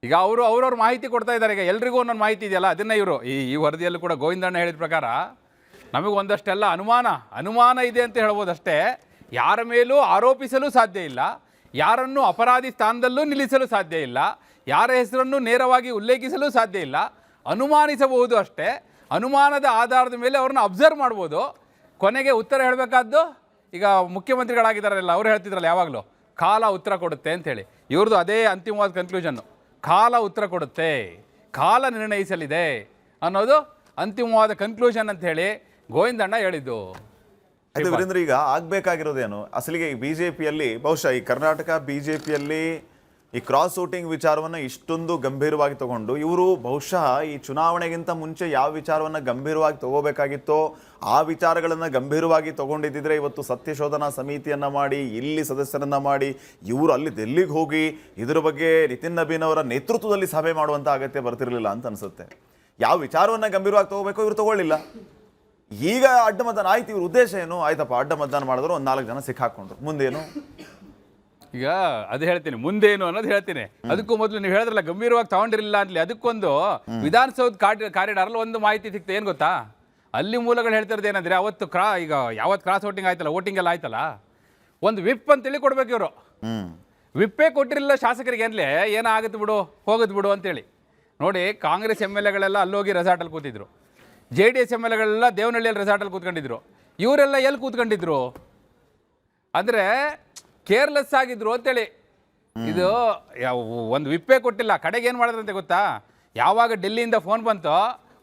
ಈಗ ಅವ್ರವ್ರ ಮಾಹಿತಿ ಕೊಡ್ತಾ ಇದ್ದಾರೆ. ಈಗ ಎಲ್ರಿಗೂ ಒಂದೊಂದು ಮಾಹಿತಿ ಇದೆಯಲ್ಲ, ಅದನ್ನೇ ಇವರು ಈ ವರದಿಯಲ್ಲೂ ಕೂಡ ಗೋವಿಂದಣ್ಣ ಹೇಳಿದ ಪ್ರಕಾರ ನಮಗೆ ಒಂದಷ್ಟೆಲ್ಲ ಅನುಮಾನ ಇದೆ ಅಂತ ಹೇಳ್ಬೋದಷ್ಟೇ. ಯಾರ ಮೇಲೂ ಆರೋಪಿಸಲು ಸಾಧ್ಯ ಇಲ್ಲ, ಯಾರನ್ನು ಅಪರಾಧಿ ಸ್ಥಾನದಲ್ಲೂ ನಿಲ್ಲಿಸಲು ಸಾಧ್ಯ ಇಲ್ಲ, ಯಾರ ಹೆಸರನ್ನು ನೇರವಾಗಿ ಉಲ್ಲೇಖಿಸಲು ಸಾಧ್ಯ ಇಲ್ಲ. ಅನುಮಾನಿಸಬಹುದು ಅಷ್ಟೇ. ಅನುಮಾನದ ಆಧಾರದ ಮೇಲೆ ಅವ್ರನ್ನ ಅಬ್ಸರ್ವ್ ಮಾಡ್ಬೋದು. ಕೊನೆಗೆ ಉತ್ತರ ಹೇಳಬೇಕಾದ್ದು ಈಗ ಮುಖ್ಯಮಂತ್ರಿಗಳಾಗಿದ್ದಾರಲ್ಲ, ಅವ್ರು ಹೇಳ್ತಿದ್ರಲ್ಲ ಯಾವಾಗಲೂ ಕಾಲ ಉತ್ತರ ಕೊಡುತ್ತೆ ಅಂಥೇಳಿ. ಇವ್ರದ್ದು ಅದೇ ಅಂತಿಮವಾದ ಕನ್ಕ್ಲೂಷನ್ನು, ಕಾಲ ಉತ್ತರ ಕೊಡುತ್ತೆ, ಕಾಲ ನಿರ್ಣಯಿಸಲಿದೆ ಅನ್ನೋದು ಅಂತಿಮವಾದ ಕನ್ಕ್ಲೂಷನ್ ಅಂಥೇಳಿ ಗೋವಿಂದಣ್ಣ ಹೇಳಿದ್ದು. ಅದು ವೀರೇಂದ್ರ, ಈಗ ಆಗ್ಬೇಕಾಗಿರೋದೇನು ಅಸಲಿಗೆ ಈ ಬಿಜೆಪಿಯಲ್ಲಿ, ಬಹುಶಃ ಈ ಕರ್ನಾಟಕ ಬಿಜೆಪಿಯಲ್ಲಿ ಈ ಕ್ರಾಸ್ ವೋಟಿಂಗ್ ವಿಚಾರವನ್ನು ಇಷ್ಟೊಂದು ಗಂಭೀರವಾಗಿ ತಗೊಂಡು ಇವರು ಬಹುಶಃ ಈ ಚುನಾವಣೆಗಿಂತ ಮುಂಚೆ ಯಾವ ವಿಚಾರವನ್ನು ಗಂಭೀರವಾಗಿ ತಗೋಬೇಕಾಗಿತ್ತೋ ಆ ವಿಚಾರಗಳನ್ನು ಗಂಭೀರವಾಗಿ ತಗೊಂಡಿದ್ದಿದ್ರೆ ಇವತ್ತು ಸತ್ಯಶೋಧನಾ ಸಮಿತಿಯನ್ನು ಮಾಡಿ, ಇಲ್ಲಿ ಸದಸ್ಯರನ್ನು ಮಾಡಿ, ಇವರು ಅಲ್ಲಿ ಡೆಲ್ಲಿಗೆ ಹೋಗಿ ಇದರ ಬಗ್ಗೆ ನಿತಿನ್ ನಬೀನ್ ಅವರ ನೇತೃತ್ವದಲ್ಲಿ ಸಭೆ ಮಾಡುವಂಥ ಅಗತ್ಯ ಬರ್ತಿರಲಿಲ್ಲ ಅಂತ ಅನಿಸುತ್ತೆ. ಯಾವ ವಿಚಾರವನ್ನು ಗಂಭೀರವಾಗಿ ತಗೋಬೇಕು ಇವರು ತಗೊಳ್ಳಿಲ್ಲ. ಈಗ ಅಡ್ಡ ಮತದಾನ ಆಯ್ತು, ಇವ್ರ ಉದ್ದೇಶ ಏನು? ಆಯ್ತಪ್ಪ, ಅಡ್ಡ ಮತದಾನ ಮಾಡಿದ್ರು ಒಂದು 4 ಜನ ಸಿಕ್ಕಾಕೊಂಡ್ರು, ಮುಂದೇನು? ಈಗ ಅದು ಹೇಳ್ತೀನಿ, ಮುಂದೇನು ಅನ್ನೋದು ಹೇಳ್ತೀನಿ. ಅದಕ್ಕೂ ಮೊದಲು ನೀವು ಹೇಳಿದ್ರಲ್ಲ ಗಂಭೀರವಾಗಿ ತಗೊಂಡಿರಲಿಲ್ಲ ಅಂತಲಿ, ಅದಕ್ಕೊಂದು ವಿಧಾನಸೌಧ ಕಾರಿಡಾರಲ್ಲಿ ಒಂದು ಮಾಹಿತಿ ಸಿಕ್ತು. ಏನು ಗೊತ್ತಾ? ಅಲ್ಲಿ ಮೂಲಗಳು ಹೇಳ್ತಿರೋದು ಏನಂದ್ರೆ, ಅವತ್ತು ಈಗ ಯಾವತ್ತು ಕ್ರಾಸ್ ವೋಟಿಂಗ್ ಆಯ್ತಲ್ಲ, ವೋಟಿಂಗ್ ಎಲ್ಲ ಆಯ್ತಲ್ಲ, ಒಂದು ವಿಪ್ ಅಂತೇಳಿ ಕೊಡ್ಬೇಕು ಇವರು. ವಿಪ್ಪೇ ಕೊಟ್ಟಿರಲಿಲ್ಲ ಶಾಸಕರಿಗೆ. ಅನ್ಲೇ ಏನಾಗುತ್ತೆ ಬಿಡು, ಹೋಗುತ್ತೆ ಬಿಡು ಅಂತೇಳಿ. ನೋಡಿ, ಕಾಂಗ್ರೆಸ್ MLAಗಳೆಲ್ಲ ಅಲ್ಲೋಗಿ ರೆಸಾರ್ಟಲ್ಲಿ ಕೂತಿದ್ರು, JDS MLAಗಳೆಲ್ಲ ದೇವನಹಳ್ಳಿಯಲ್ಲಿ ರೆಸಾರ್ಟಲ್ಲಿ ಕೂತ್ಕೊಂಡಿದ್ರು. ಇವರೆಲ್ಲ ಎಲ್ಲಿ ಕೂತ್ಕೊಂಡಿದ್ರು ಅಂದರೆ ಕೇರ್ಲೆಸ್ ಆಗಿದ್ರು ಅಂತೇಳಿ. ಇದು ಒಂದು ವಿಪ್ಪೇ ಕೊಟ್ಟಿಲ್ಲ. ಕಡೆಗೆ ಏನು ಮಾಡಿದ್ರಂತೆ ಗೊತ್ತಾ? ಯಾವಾಗ ಡೆಲ್ಲಿಯಿಂದ ಫೋನ್ ಬಂತೋ,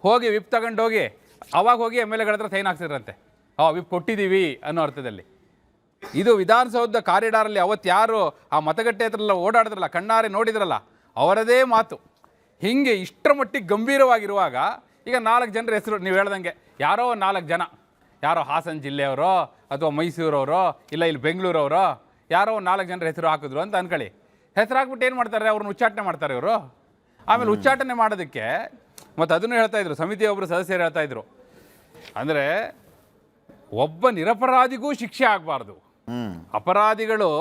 ಹೋಗಿ ವಿಪ್ ತಗೊಂಡು ಹೋಗಿ ಅವಾಗ ಹೋಗಿ MLAಗಳ ಹತ್ರ ಸೈನ್ ಹಾಕ್ಸಿದ್ರಂತೆ. ವಿಪ್ ಕೊಟ್ಟಿದ್ದೀವಿ ಅನ್ನೋ ಅರ್ಥದಲ್ಲಿ. ಇದು ವಿಧಾನಸೌಧ ಕಾರಿಡಾರಲ್ಲಿ ಅವತ್ತು ಯಾರು ಆ ಮತಗಟ್ಟೆ ಹತ್ರ ಓಡಾಡಿದ್ರಲ್ಲ, ಕಣ್ಣಾರೆ ನೋಡಿದ್ರಲ್ಲ, ಅವರದೇ ಮಾತು. ಹೀಗೆ ಇಷ್ಟರ ಮಟ್ಟಿಗೆ ಗಂಭೀರವಾಗಿರುವಾಗ ಈಗ 4 ಜನರ ಹೆಸರು ನೀವು ಹೇಳ್ದಂಗೆ, ಯಾರೋ 4 ಜನ, ಯಾರೋ ಹಾಸನ ಜಿಲ್ಲೆಯವರೋ ಅಥವಾ ಮೈಸೂರವರೋ ಇಲ್ಲ ಇಲ್ಲಿ ಬೆಂಗಳೂರವರೋ ಯಾರೋ 4 ಜನರ ಹೆಸರು ಹಾಕಿದ್ರು ಅಂತ ಅನ್ಕೊಳ್ಳಿ. ಹೆಸರು ಹಾಕ್ಬಿಟ್ಟು ಏನು ಮಾಡ್ತಾರೆ? ಅವ್ರನ್ನ ಉಚ್ಚಾಟನೆ ಮಾಡ್ತಾರೆ ಇವರು. ಆಮೇಲೆ ಉಚ್ಚಾಟನೆ ಮಾಡೋದಕ್ಕೆ ಮತ್ತು ಅದನ್ನು ಹೇಳ್ತಾಯಿದ್ರು, ಸಮಿತಿಯ ಒಬ್ಬರು ಸದಸ್ಯರು ಹೇಳ್ತಾಯಿದ್ರು, ಅಂದರೆ ಒಬ್ಬ ನಿರಪರಾಧಿಗೂ ಶಿಕ್ಷೆ ಆಗಬಾರ್ದು. ಅಪರಾಧಿಗಳು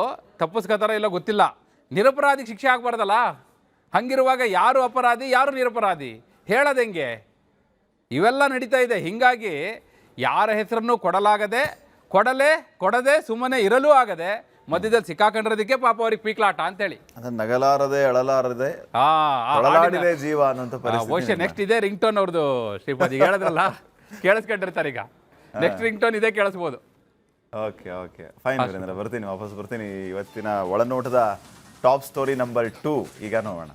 ತಪ್ಪಿಸ್ಕೋತಾರ ಇಲ್ಲ ಗೊತ್ತಿಲ್ಲ, ನಿರಪರಾಧಿಗೆ ಶಿಕ್ಷೆ ಆಗಬಾರ್ದಲ್ಲ. ಹಂಗಿರುವಾಗ ಯಾರು ಅಪರಾಧಿ ಯಾರು ನಿರಪರಾಧಿ ಹೇಳೋದು ಹೆಂಗೆ? ಇವೆಲ್ಲ ನಡೀತಾ ಇದೆ. ಹೀಗಾಗಿ ಯಾರ ಹೆಸರನ್ನು ಕೊಡದೆ ಸುಮ್ಮನೆ ಇರಲೂ ಆಗದೆ ಮಧ್ಯದಲ್ಲಿ ಸಿಕ್ಕಾಕೊಂಡಿರೋದಕ್ಕೆ ಪಾಪ ಅವ್ರಿಗೆ ಪೀಕ್ಲಾಟ ಅಂತೇಳಿ. ನಗಲಾರದೆ ಅಳಲಾರದೆ ಜೀವ ಅನ್ನೋಂಥ ಪರಿಸ್ಥಿತಿ. ನೆಕ್ಸ್ಟ್ ಇದೆ ರಿಂಗ್ ಟೋನ್ ಅವ್ರದ್ದು. ಶ್ರೀಪಾದ್ ಈಗ ಹೇಳಿದ್ರಲ್ಲ, ಕೇಳಿಸ್ಕೊಂಡಿರ್ತಾರೆ. ಈಗ ನೆಕ್ಸ್ಟ್ ರಿಂಗ್ ಟೋನ್ ಇದೆ, ಕೇಳಿಸ್ಬೋದು. ಓಕೆ ಫೈನ್ ವೀರೇಂದ್ರ, ವಾಪಸ್ ಬರ್ತೀನಿ. ಇವತ್ತಿನ ಒಳನೋಟದ ಟಾಪ್ ಸ್ಟೋರಿ ನಂಬರ್ 2 ಈಗ ನೋಡೋಣ.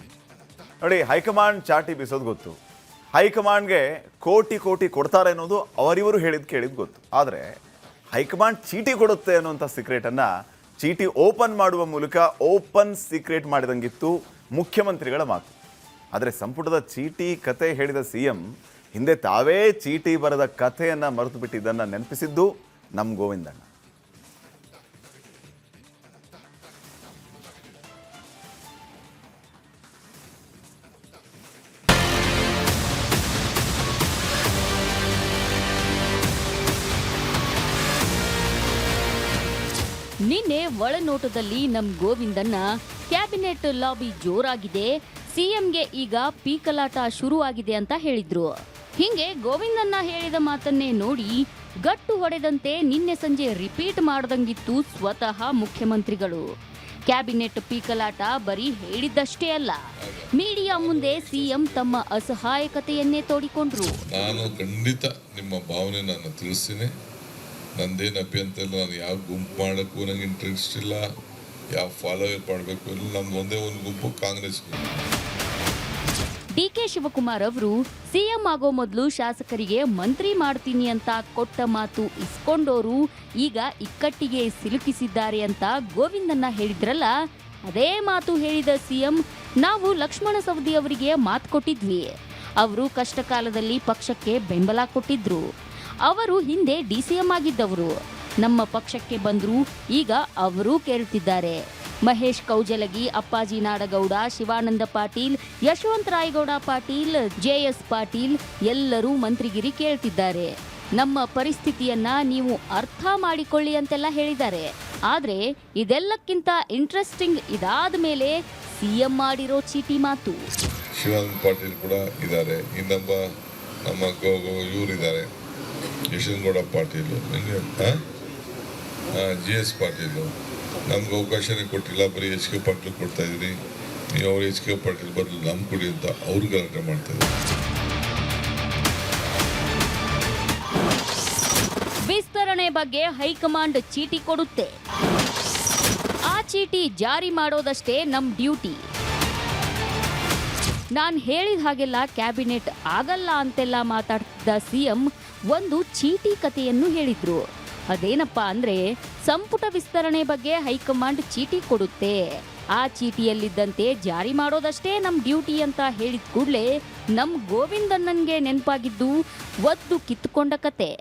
ನೋಡಿ, ಹೈಕಮಾಂಡ್ ಚಾಟಿ ಬೀಸೋದು ಗೊತ್ತು. ಹೈಕಮಾಂಡ್ಗೆ ಕೋಟಿ ಕೊಡ್ತಾರೆ ಅನ್ನೋದು ಅವರಿವರು ಕೇಳಿದ್ ಗೊತ್ತು. ಆದರೆ ಹೈಕಮಾಂಡ್ ಚೀಟಿ ಕೊಡುತ್ತೆ ಅನ್ನುವಂಥ ಸೀಕ್ರೆಟನ್ನು ಚೀಟಿ ಓಪನ್ ಮಾಡುವ ಮೂಲಕ ಓಪನ್ ಸೀಕ್ರೆಟ್ ಮಾಡಿದಂಗಿತ್ತು ಮುಖ್ಯಮಂತ್ರಿಗಳ ಮಾತು. ಆದರೆ ಸಂಪುಟದ ಚೀಟಿ ಕತೆ ಹೇಳಿದ CM ಹಿಂದೆ ತಾವೇ ಚೀಟಿ ಬರೆದ ಕಥೆಯನ್ನು ಮರೆತು ಬಿಟ್ಟಿದ್ದನ್ನು ನೆನಪಿಸಿದ್ದು ನಮ್ಮ ಗೋವಿಂದಣ್ಣ. ನಿನ್ನೆ ಒಳನೋಟದಲ್ಲಿ ನಮ್ ಗೋವಿಂದಣ್ಣ ಕ್ಯಾಬಿನೆಟ್ ಲಾಬಿ ಜೋರಾಗಿದೆ, CMಗೆ ಈಗ ಪೀಕಲಾಟ ಶುರುವಾಗಿದೆ ಅಂತ ಹೇಳಿದ್ರು. ಹಿಂಗೆ ಗೋವಿಂದಣ್ಣ ಹೇಳಿದ ಮಾತನ್ನೇ ನೋಡಿ ಗಟ್ಟು ಹೊಡೆದಂತೆ ನಿನ್ನೆ ಸಂಜೆ ರಿಪೀಟ್ ಮಾಡ್ದಂಗಿತ್ತು ಸ್ವತಃ ಮುಖ್ಯಮಂತ್ರಿಗಳು. ಕ್ಯಾಬಿನೆಟ್ ಪೀಕಲಾಟ ಬರೀ ಹೇಳಿದ್ದಷ್ಟೇ ಅಲ್ಲ, ಮೀಡಿಯಾ ಮುಂದೆ CM ತಮ್ಮ ಅಸಹಾಯಕತೆಯನ್ನೇ ತೋಡಿಕೊಂಡ್ರು. ನಾನು ಖಂಡಿತ ನಿಮ್ಮ ಭಾವನೆ ನಾನು ತಿಳಿಸ್ತೀನಿ. ನಂದೇನು ಅಭ್ಯಂತರ ಇಲ್ಲ. ನಾನು ಯಾವ ಗುಂಪು ಮಾಡೋಕ್ಕೂ ನನಗೆ ಇಂಟ್ರೆಸ್ಟ್ ಇಲ್ಲ, ಯಾವ ಫಾಲೋ ಮಾಡಬೇಕು ಇಲ್ಲ. ನಮ್ದು ಒಂದೇ ಒಂದು ಗುಂಪು, ಕಾಂಗ್ರೆಸ್ ಗುಂಪು. ಡಿಕೆ ಶಿವಕುಮಾರ್ ಅವರು ಸಿಎಂ ಆಗೋ ಮೊದಲು ಶಾಸಕರಿಗೆ ಮಂತ್ರಿ ಮಾಡ್ತೀನಿ ಅಂತ ಕೊಟ್ಟ ಮಾತು ಇಸ್ಕೊಂಡೋರು ಈಗ ಇಕ್ಕಟ್ಟಿಗೆ ಸಿಲುಕಿಸಿದ್ದಾರೆ ಅಂತ ಗೋವಿಂದಣ್ಣ ಹೇಳಿದ್ರಲ್ಲ, ಅದೇ ಮಾತು ಹೇಳಿದ ಸಿಎಂ, ನಾವು ಲಕ್ಷ್ಮಣ ಸವದಿ ಅವರಿಗೆ ಮಾತು ಕೊಟ್ಟಿದ್ವಿ. ಅವರು ಕಷ್ಟ ಕಾಲದಲ್ಲಿ ಪಕ್ಷಕ್ಕೆ ಬೆಂಬಲ ಕೊಟ್ಟಿದ್ರು. ಅವರು ಹಿಂದೆ DCM ಆಗಿದ್ದವರು. ನಮ್ಮ ಪಕ್ಷಕ್ಕೆ ಬಂದ್ರು, ಈಗ ಅವರೂ ಕೇಳುತ್ತಿದ್ದಾರೆ. ಮಹೇಶ್ ಕೌಜಲಗಿ, ಅಪ್ಪಾಜಿ ನಾಡಗೌಡ, ಶಿವಾನಂದ ಪಾಟೀಲ್, ಯಶವಂತ ರಾಯಗೌಡ ಪಾಟೀಲ್, JS ಪಾಟೀಲ್ ಎಲ್ಲರೂ ಮಂತ್ರಿಗಿರಿ ಕೇಳ್ತಿದ್ದಾರೆ. ನಮ್ಮ ಪರಿಸ್ಥಿತಿಯನ್ನ ನೀವು ಅರ್ಥ ಮಾಡಿಕೊಳ್ಳಿ ಅಂತೆಲ್ಲ ಹೇಳಿದ್ದಾರೆ. ಆದ್ರೆ ಇದೆಲ್ಲಕ್ಕಿಂತ ಇಂಟ್ರೆಸ್ಟಿಂಗ್ ಇದಾದ ಮೇಲೆ ಸಿಎಂ ಮಾಡಿರೋ ಚೀಟಿ ಮಾತು. ಶಿವಾನಂದ ಪಾಟೀಲ್ ಕೂಡ ಇದ್ದಾರೆ, ಇನ್ನೊಬ್ಬ ನಮ್ಮ ಇವರಿದ್ದಾರೆ, ಯಶವಂತಗೌಡ ಪಾಟೀಲು, JS ಪಾಟೀಲು. ನಮ್ಗೆ ಅವಕಾಶನೇ ಕೊಟ್ಟಿಲ್ಲ, ಬರೀ HK ಪಾಟೀಲ್ ಕೊಡ್ತಾ ಇದ್ದೀರಿ, ನೀವು ಅವ್ರು HK ಪಾಟೀಲ್ ಬರಲಿ ನಮ್ಗೆ ಕೊಡಿ ಅಂತ ಅವ್ರು ಗಲಾಟೆ ಮಾಡ್ತಾ ಇದ್ದಾರೆ. ವಿಸ್ತರಣೆ ಬಗ್ಗೆ ಹೈಕಮಾಂಡ್ ಚೀಟಿ ಕೊಡುತ್ತೆ. ಆ ಚೀಟಿ ಜಾರಿ ಮಾಡೋದಷ್ಟೇ ನಮ್ ಡ್ಯೂಟಿ. ನಾನು ಹೇಳಿದ ಹಾಗೆಲ್ಲ ಕ್ಯಾಬಿನೆಟ್ ಆಗಲ್ಲ ಅಂತೆಲ್ಲ ಮಾತಾಡ್ತಿದ್ದ ಸಿಎಂ ಒಂದು ಚೀಟಿ ಕಥೆಯನ್ನು ಹೇಳಿದ್ರು. ಅದೇನಪ್ಪ ಅಂದ್ರೆ, ಸಂಪುಟ ವಿಸ್ತರಣೆ ಬಗ್ಗೆ ಹೈಕಮಾಂಡ್ ಚೀಟಿ ಕೊಡುತ್ತೆ, ಆ ಚೀಟಿಯಲ್ಲಿದ್ದಂತೆ ಜಾರಿ ಮಾಡೋದಷ್ಟೇ ನಮ್ ಡ್ಯೂಟಿ ಅಂತ ಹೇಳಿದ ಕೂಡಲೇ ನಮ್ ಗೋವಿಂದಣ್ಣನ್ಗೆ ನೆನಪಾಗಿದ್ದು ಒದ್ದು ಕಿತ್ತುಕೊಂಡ ಕತೆ.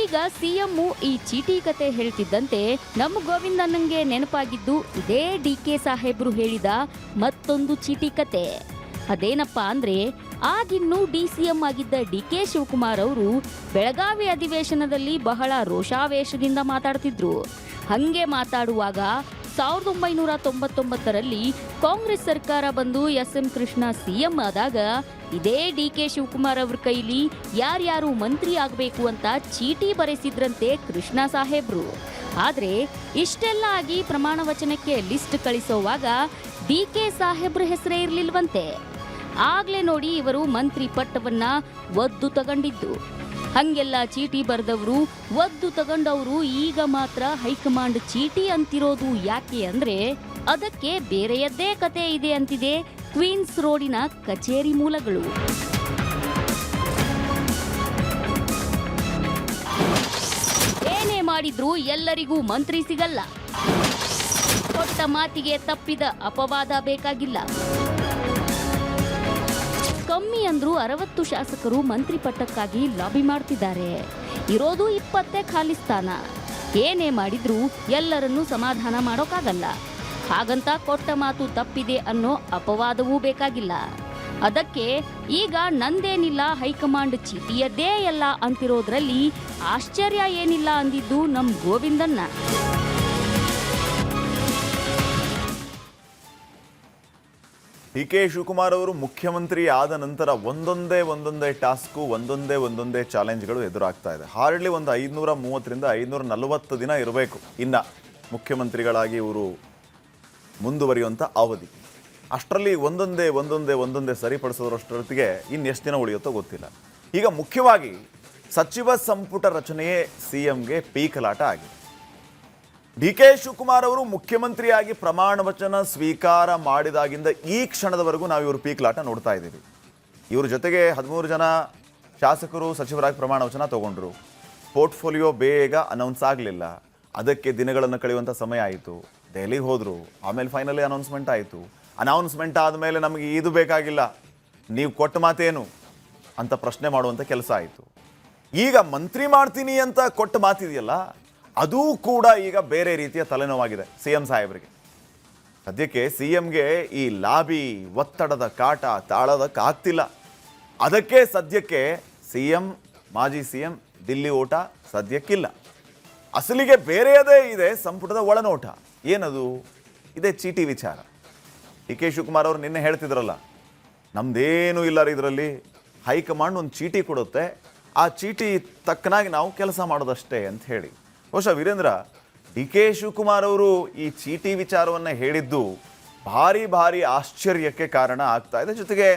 ಈಗ ಸಿಎಂ ಈ ಚೀಟಿ ಕತೆ ಹೇಳ್ತಿದ್ದಂತೆ ನಮ್ಮ ಗೋವಿಂದಣ್ಣನ್ಗೆ ನೆನಪಾಗಿದ್ದು ಇದೇ DK ಸಾಹೇಬ್ರು ಹೇಳಿದ ಮತ್ತೊಂದು ಚೀಟಿ ಕತೆ. ಅದೇನಪ್ಪ ಅಂದ್ರೆ, ಆಗಿನ್ನೂ DCM ಆಗಿದ್ದ DK ಶಿವಕುಮಾರ್ ಅವರು ಬೆಳಗಾವಿ ಅಧಿವೇಶನದಲ್ಲಿ ಬಹಳ ರೋಷಾವೇಶದಿಂದ ಮಾತಾಡ್ತಿದ್ರು. ಹಂಗೆ ಮಾತಾಡುವಾಗ 1999ರಲ್ಲಿ ಕಾಂಗ್ರೆಸ್ ಸರ್ಕಾರ ಬಂದು SM ಕೃಷ್ಣ CM ಆದಾಗ ಇದೇ DK ಶಿವಕುಮಾರ್ ಅವ್ರ ಕೈಲಿ ಯಾರ್ಯಾರು ಮಂತ್ರಿ ಆಗಬೇಕು ಅಂತ ಚೀಟಿ ಬರೆಸಿದ್ರಂತೆ ಕೃಷ್ಣ ಸಾಹೇಬ್ರು. ಆದ್ರೆ ಇಷ್ಟೆಲ್ಲ ಆಗಿ ಪ್ರಮಾಣ ವಚನಕ್ಕೆ ಲಿಸ್ಟ್ ಕಳಿಸೋವಾಗ DK ಸಾಹೇಬ್ರ ಹೆಸರೇ ಇರ್ಲಿಲ್ವಂತೆ. ಆಗ್ಲೇ ನೋಡಿ ಇವರು ಮಂತ್ರಿ ಪಟ್ಟವನ್ನ ಒದ್ದು ತಗೊಂಡಿದ್ದು. ಹಂಗೆಲ್ಲ ಚೀಟಿ ಬರೆದವರು, ಒದ್ದು ತಗೊಂಡವರು ಈಗ ಮಾತ್ರ ಹೈಕಮಾಂಡ್ ಚೀಟಿ ಅಂತಿರೋದು ಯಾಕೆ ಅಂದ್ರೆ, ಅದಕ್ಕೆ ಬೇರೆಯದ್ದೇ ಕತೆ ಇದೆ ಅಂತಿದೆ ಕ್ವೀನ್ಸ್ ರೋಡಿನ ಕಚೇರಿ ಮೂಲಗಳು. ಏನೇ ಮಾಡಿದ್ರೂ ಎಲ್ಲರಿಗೂ ಮಂತ್ರಿ ಸಿಗಲ್ಲ. ಕೊಟ್ಟ ಮಾತಿಗೆ ತಪ್ಪಿದ ಅಪವಾದ ಬೇಕಾಗಿಲ್ಲ. ಕಮ್ಮಿ ಅಂದ್ರೂ 60 ಶಾಸಕರು ಮಂತ್ರಿ ಪಟ್ಟಕ್ಕಾಗಿ ಲಾಬಿ ಮಾಡ್ತಿದ್ದಾರೆ. ಇರೋದು 20 ಖಾಲಿ ಸ್ಥಾನ. ಏನೇ ಮಾಡಿದ್ರೂ ಎಲ್ಲರನ್ನೂ ಸಮಾಧಾನ ಮಾಡೋಕ್ಕಾಗಲ್ಲ. ಹಾಗಂತ ಕೊಟ್ಟ ಮಾತು ತಪ್ಪಿದೆ ಅನ್ನೋ ಅಪವಾದವೂ ಬೇಕಾಗಿಲ್ಲ. ಅದಕ್ಕೆ ಈಗ ನಂದೇನಿಲ್ಲ, ಹೈಕಮಾಂಡ್ ಚೀಟಿಯದ್ದೇ ಎಲ್ಲ ಅಂತಿರೋದ್ರಲ್ಲಿ ಆಶ್ಚರ್ಯ ಏನಿಲ್ಲ ಅಂದಿದ್ದು ನಮ್ ಗೋವಿಂದಣ್ಣ. DK ಶಿವಕುಮಾರ್ ಅವರು ಮುಖ್ಯಮಂತ್ರಿ ಆದ ನಂತರ ಒಂದೊಂದೇ ಟಾಸ್ಕು, ಒಂದೊಂದೇ ಚಾಲೆಂಜ್ಗಳು ಎದುರಾಗ್ತಾ ಇದೆ. ಹಾರ್ಡ್ಲಿ ಒಂದು 530ರಿಂದ 540 ದಿನ ಇರಬೇಕು ಇನ್ನು ಮುಖ್ಯಮಂತ್ರಿಗಳಾಗಿ ಇವರು ಮುಂದುವರಿಯುವಂಥ ಅವಧಿ. ಅಷ್ಟರಲ್ಲಿ ಒಂದೊಂದೇ ಸರಿಪಡಿಸೋದ್ರಷ್ಟೊತ್ತಿಗೆ ಇನ್ನೆಷ್ಟು ದಿನ ಉಳಿಯುತ್ತೋ ಗೊತ್ತಿಲ್ಲ. ಈಗ ಮುಖ್ಯವಾಗಿ ಸಚಿವ ಸಂಪುಟ ರಚನೆಯೇ CMಗೆ ಪೀಕಲಾಟ ಆಗಿದೆ. DK ಶಿವಕುಮಾರ್ ಅವರು ಮುಖ್ಯಮಂತ್ರಿಯಾಗಿ ಪ್ರಮಾಣ ವಚನ ಸ್ವೀಕಾರ ಮಾಡಿದಾಗಿಂದ ಈ ಕ್ಷಣದವರೆಗೂ ನಾವು ಇವರು ಪೀಕಲಾಟ ನೋಡ್ತಾ ಇದ್ದೀವಿ. ಇವ್ರ ಜೊತೆಗೆ 13 ಜನ ಶಾಸಕರು ಸಚಿವರಾಗಿ ಪ್ರಮಾಣ ವಚನ ತಗೊಂಡ್ರು. ಪೋರ್ಟ್ಫೋಲಿಯೋ ಬೇಗ ಅನೌನ್ಸ್ ಆಗಲಿಲ್ಲ. ಅದಕ್ಕೆ ದಿನಗಳನ್ನು ಕಳೆಯುವಂಥ ಸಮಯ ಆಯಿತು. ದೆಹಲಿಗೆ ಹೋದರು. ಆಮೇಲೆ ಫೈನಲಿ ಅನೌನ್ಸ್ಮೆಂಟ್ ಆಯಿತು. ಅನೌನ್ಸ್ಮೆಂಟ್ ಆದಮೇಲೆ ನಮಗೆ ಇದು ಬೇಕಾಗಿಲ್ಲ, ನೀವು ಕೊಟ್ಟ ಮಾತೇನು ಅಂತ ಪ್ರಶ್ನೆ ಮಾಡುವಂಥ ಕೆಲಸ ಆಯಿತು. ಈಗ ಮಂತ್ರಿ ಮಾಡ್ತೀನಿ ಅಂತ ಕೊಟ್ಟ ಮಾತಿದೆಯಲ್ಲ, ಅದೂ ಕೂಡ ಈಗ ಬೇರೆ ರೀತಿಯ ತಲೆನೋವಾಗಿದೆ CM ಸಾಹೇಬರಿಗೆ. ಸದ್ಯಕ್ಕೆ CMಗೆ ಈ ಲಾಬಿ ಒತ್ತಡದ ಕಾಟ ತಾಳೋದಕ್ಕಾಗ್ತಿಲ್ಲ. ಅದಕ್ಕೆ ಸದ್ಯಕ್ಕೆ CM, ಮಾಜಿ CM ದಿಲ್ಲಿ ಓಟ ಸದ್ಯಕ್ಕಿಲ್ಲ. ಅಸಲಿಗೆ ಬೇರೆಯದೇ ಇದೆ ಸಂಪುಟದ ಒಳನೋಟ. ಏನದು? ಇದೇ ಚೀಟಿ ವಿಚಾರ. DK ಶಿವಕುಮಾರ್ ಅವರು ನಿನ್ನೆ ಹೇಳ್ತಿದ್ರಲ್ಲ, ನಮ್ದೇನೂ ಇಲ್ಲ ರೀ ಇದರಲ್ಲಿ, ಹೈಕಮಾಂಡ್ ಒಂದು ಚೀಟಿ ಕೊಡುತ್ತೆ, ಆ ಚೀಟಿ ತಕ್ಕನಾಗಿ ನಾವು ಕೆಲಸ ಮಾಡೋದಷ್ಟೇ ಅಂತ ಹೇಳಿ. ಬಹುಶಃ ವೀರೇಂದ್ರ, DK ಶಿವಕುಮಾರ್ ಅವರು ಈ ಚೀಟಿ ವಿಚಾರವನ್ನು ಹೇಳಿದ್ದು ಭಾರಿ ಆಶ್ಚರ್ಯಕ್ಕೆ ಕಾರಣ ಆಗ್ತಾ ಇದೆ. ಜೊತೆಗೆ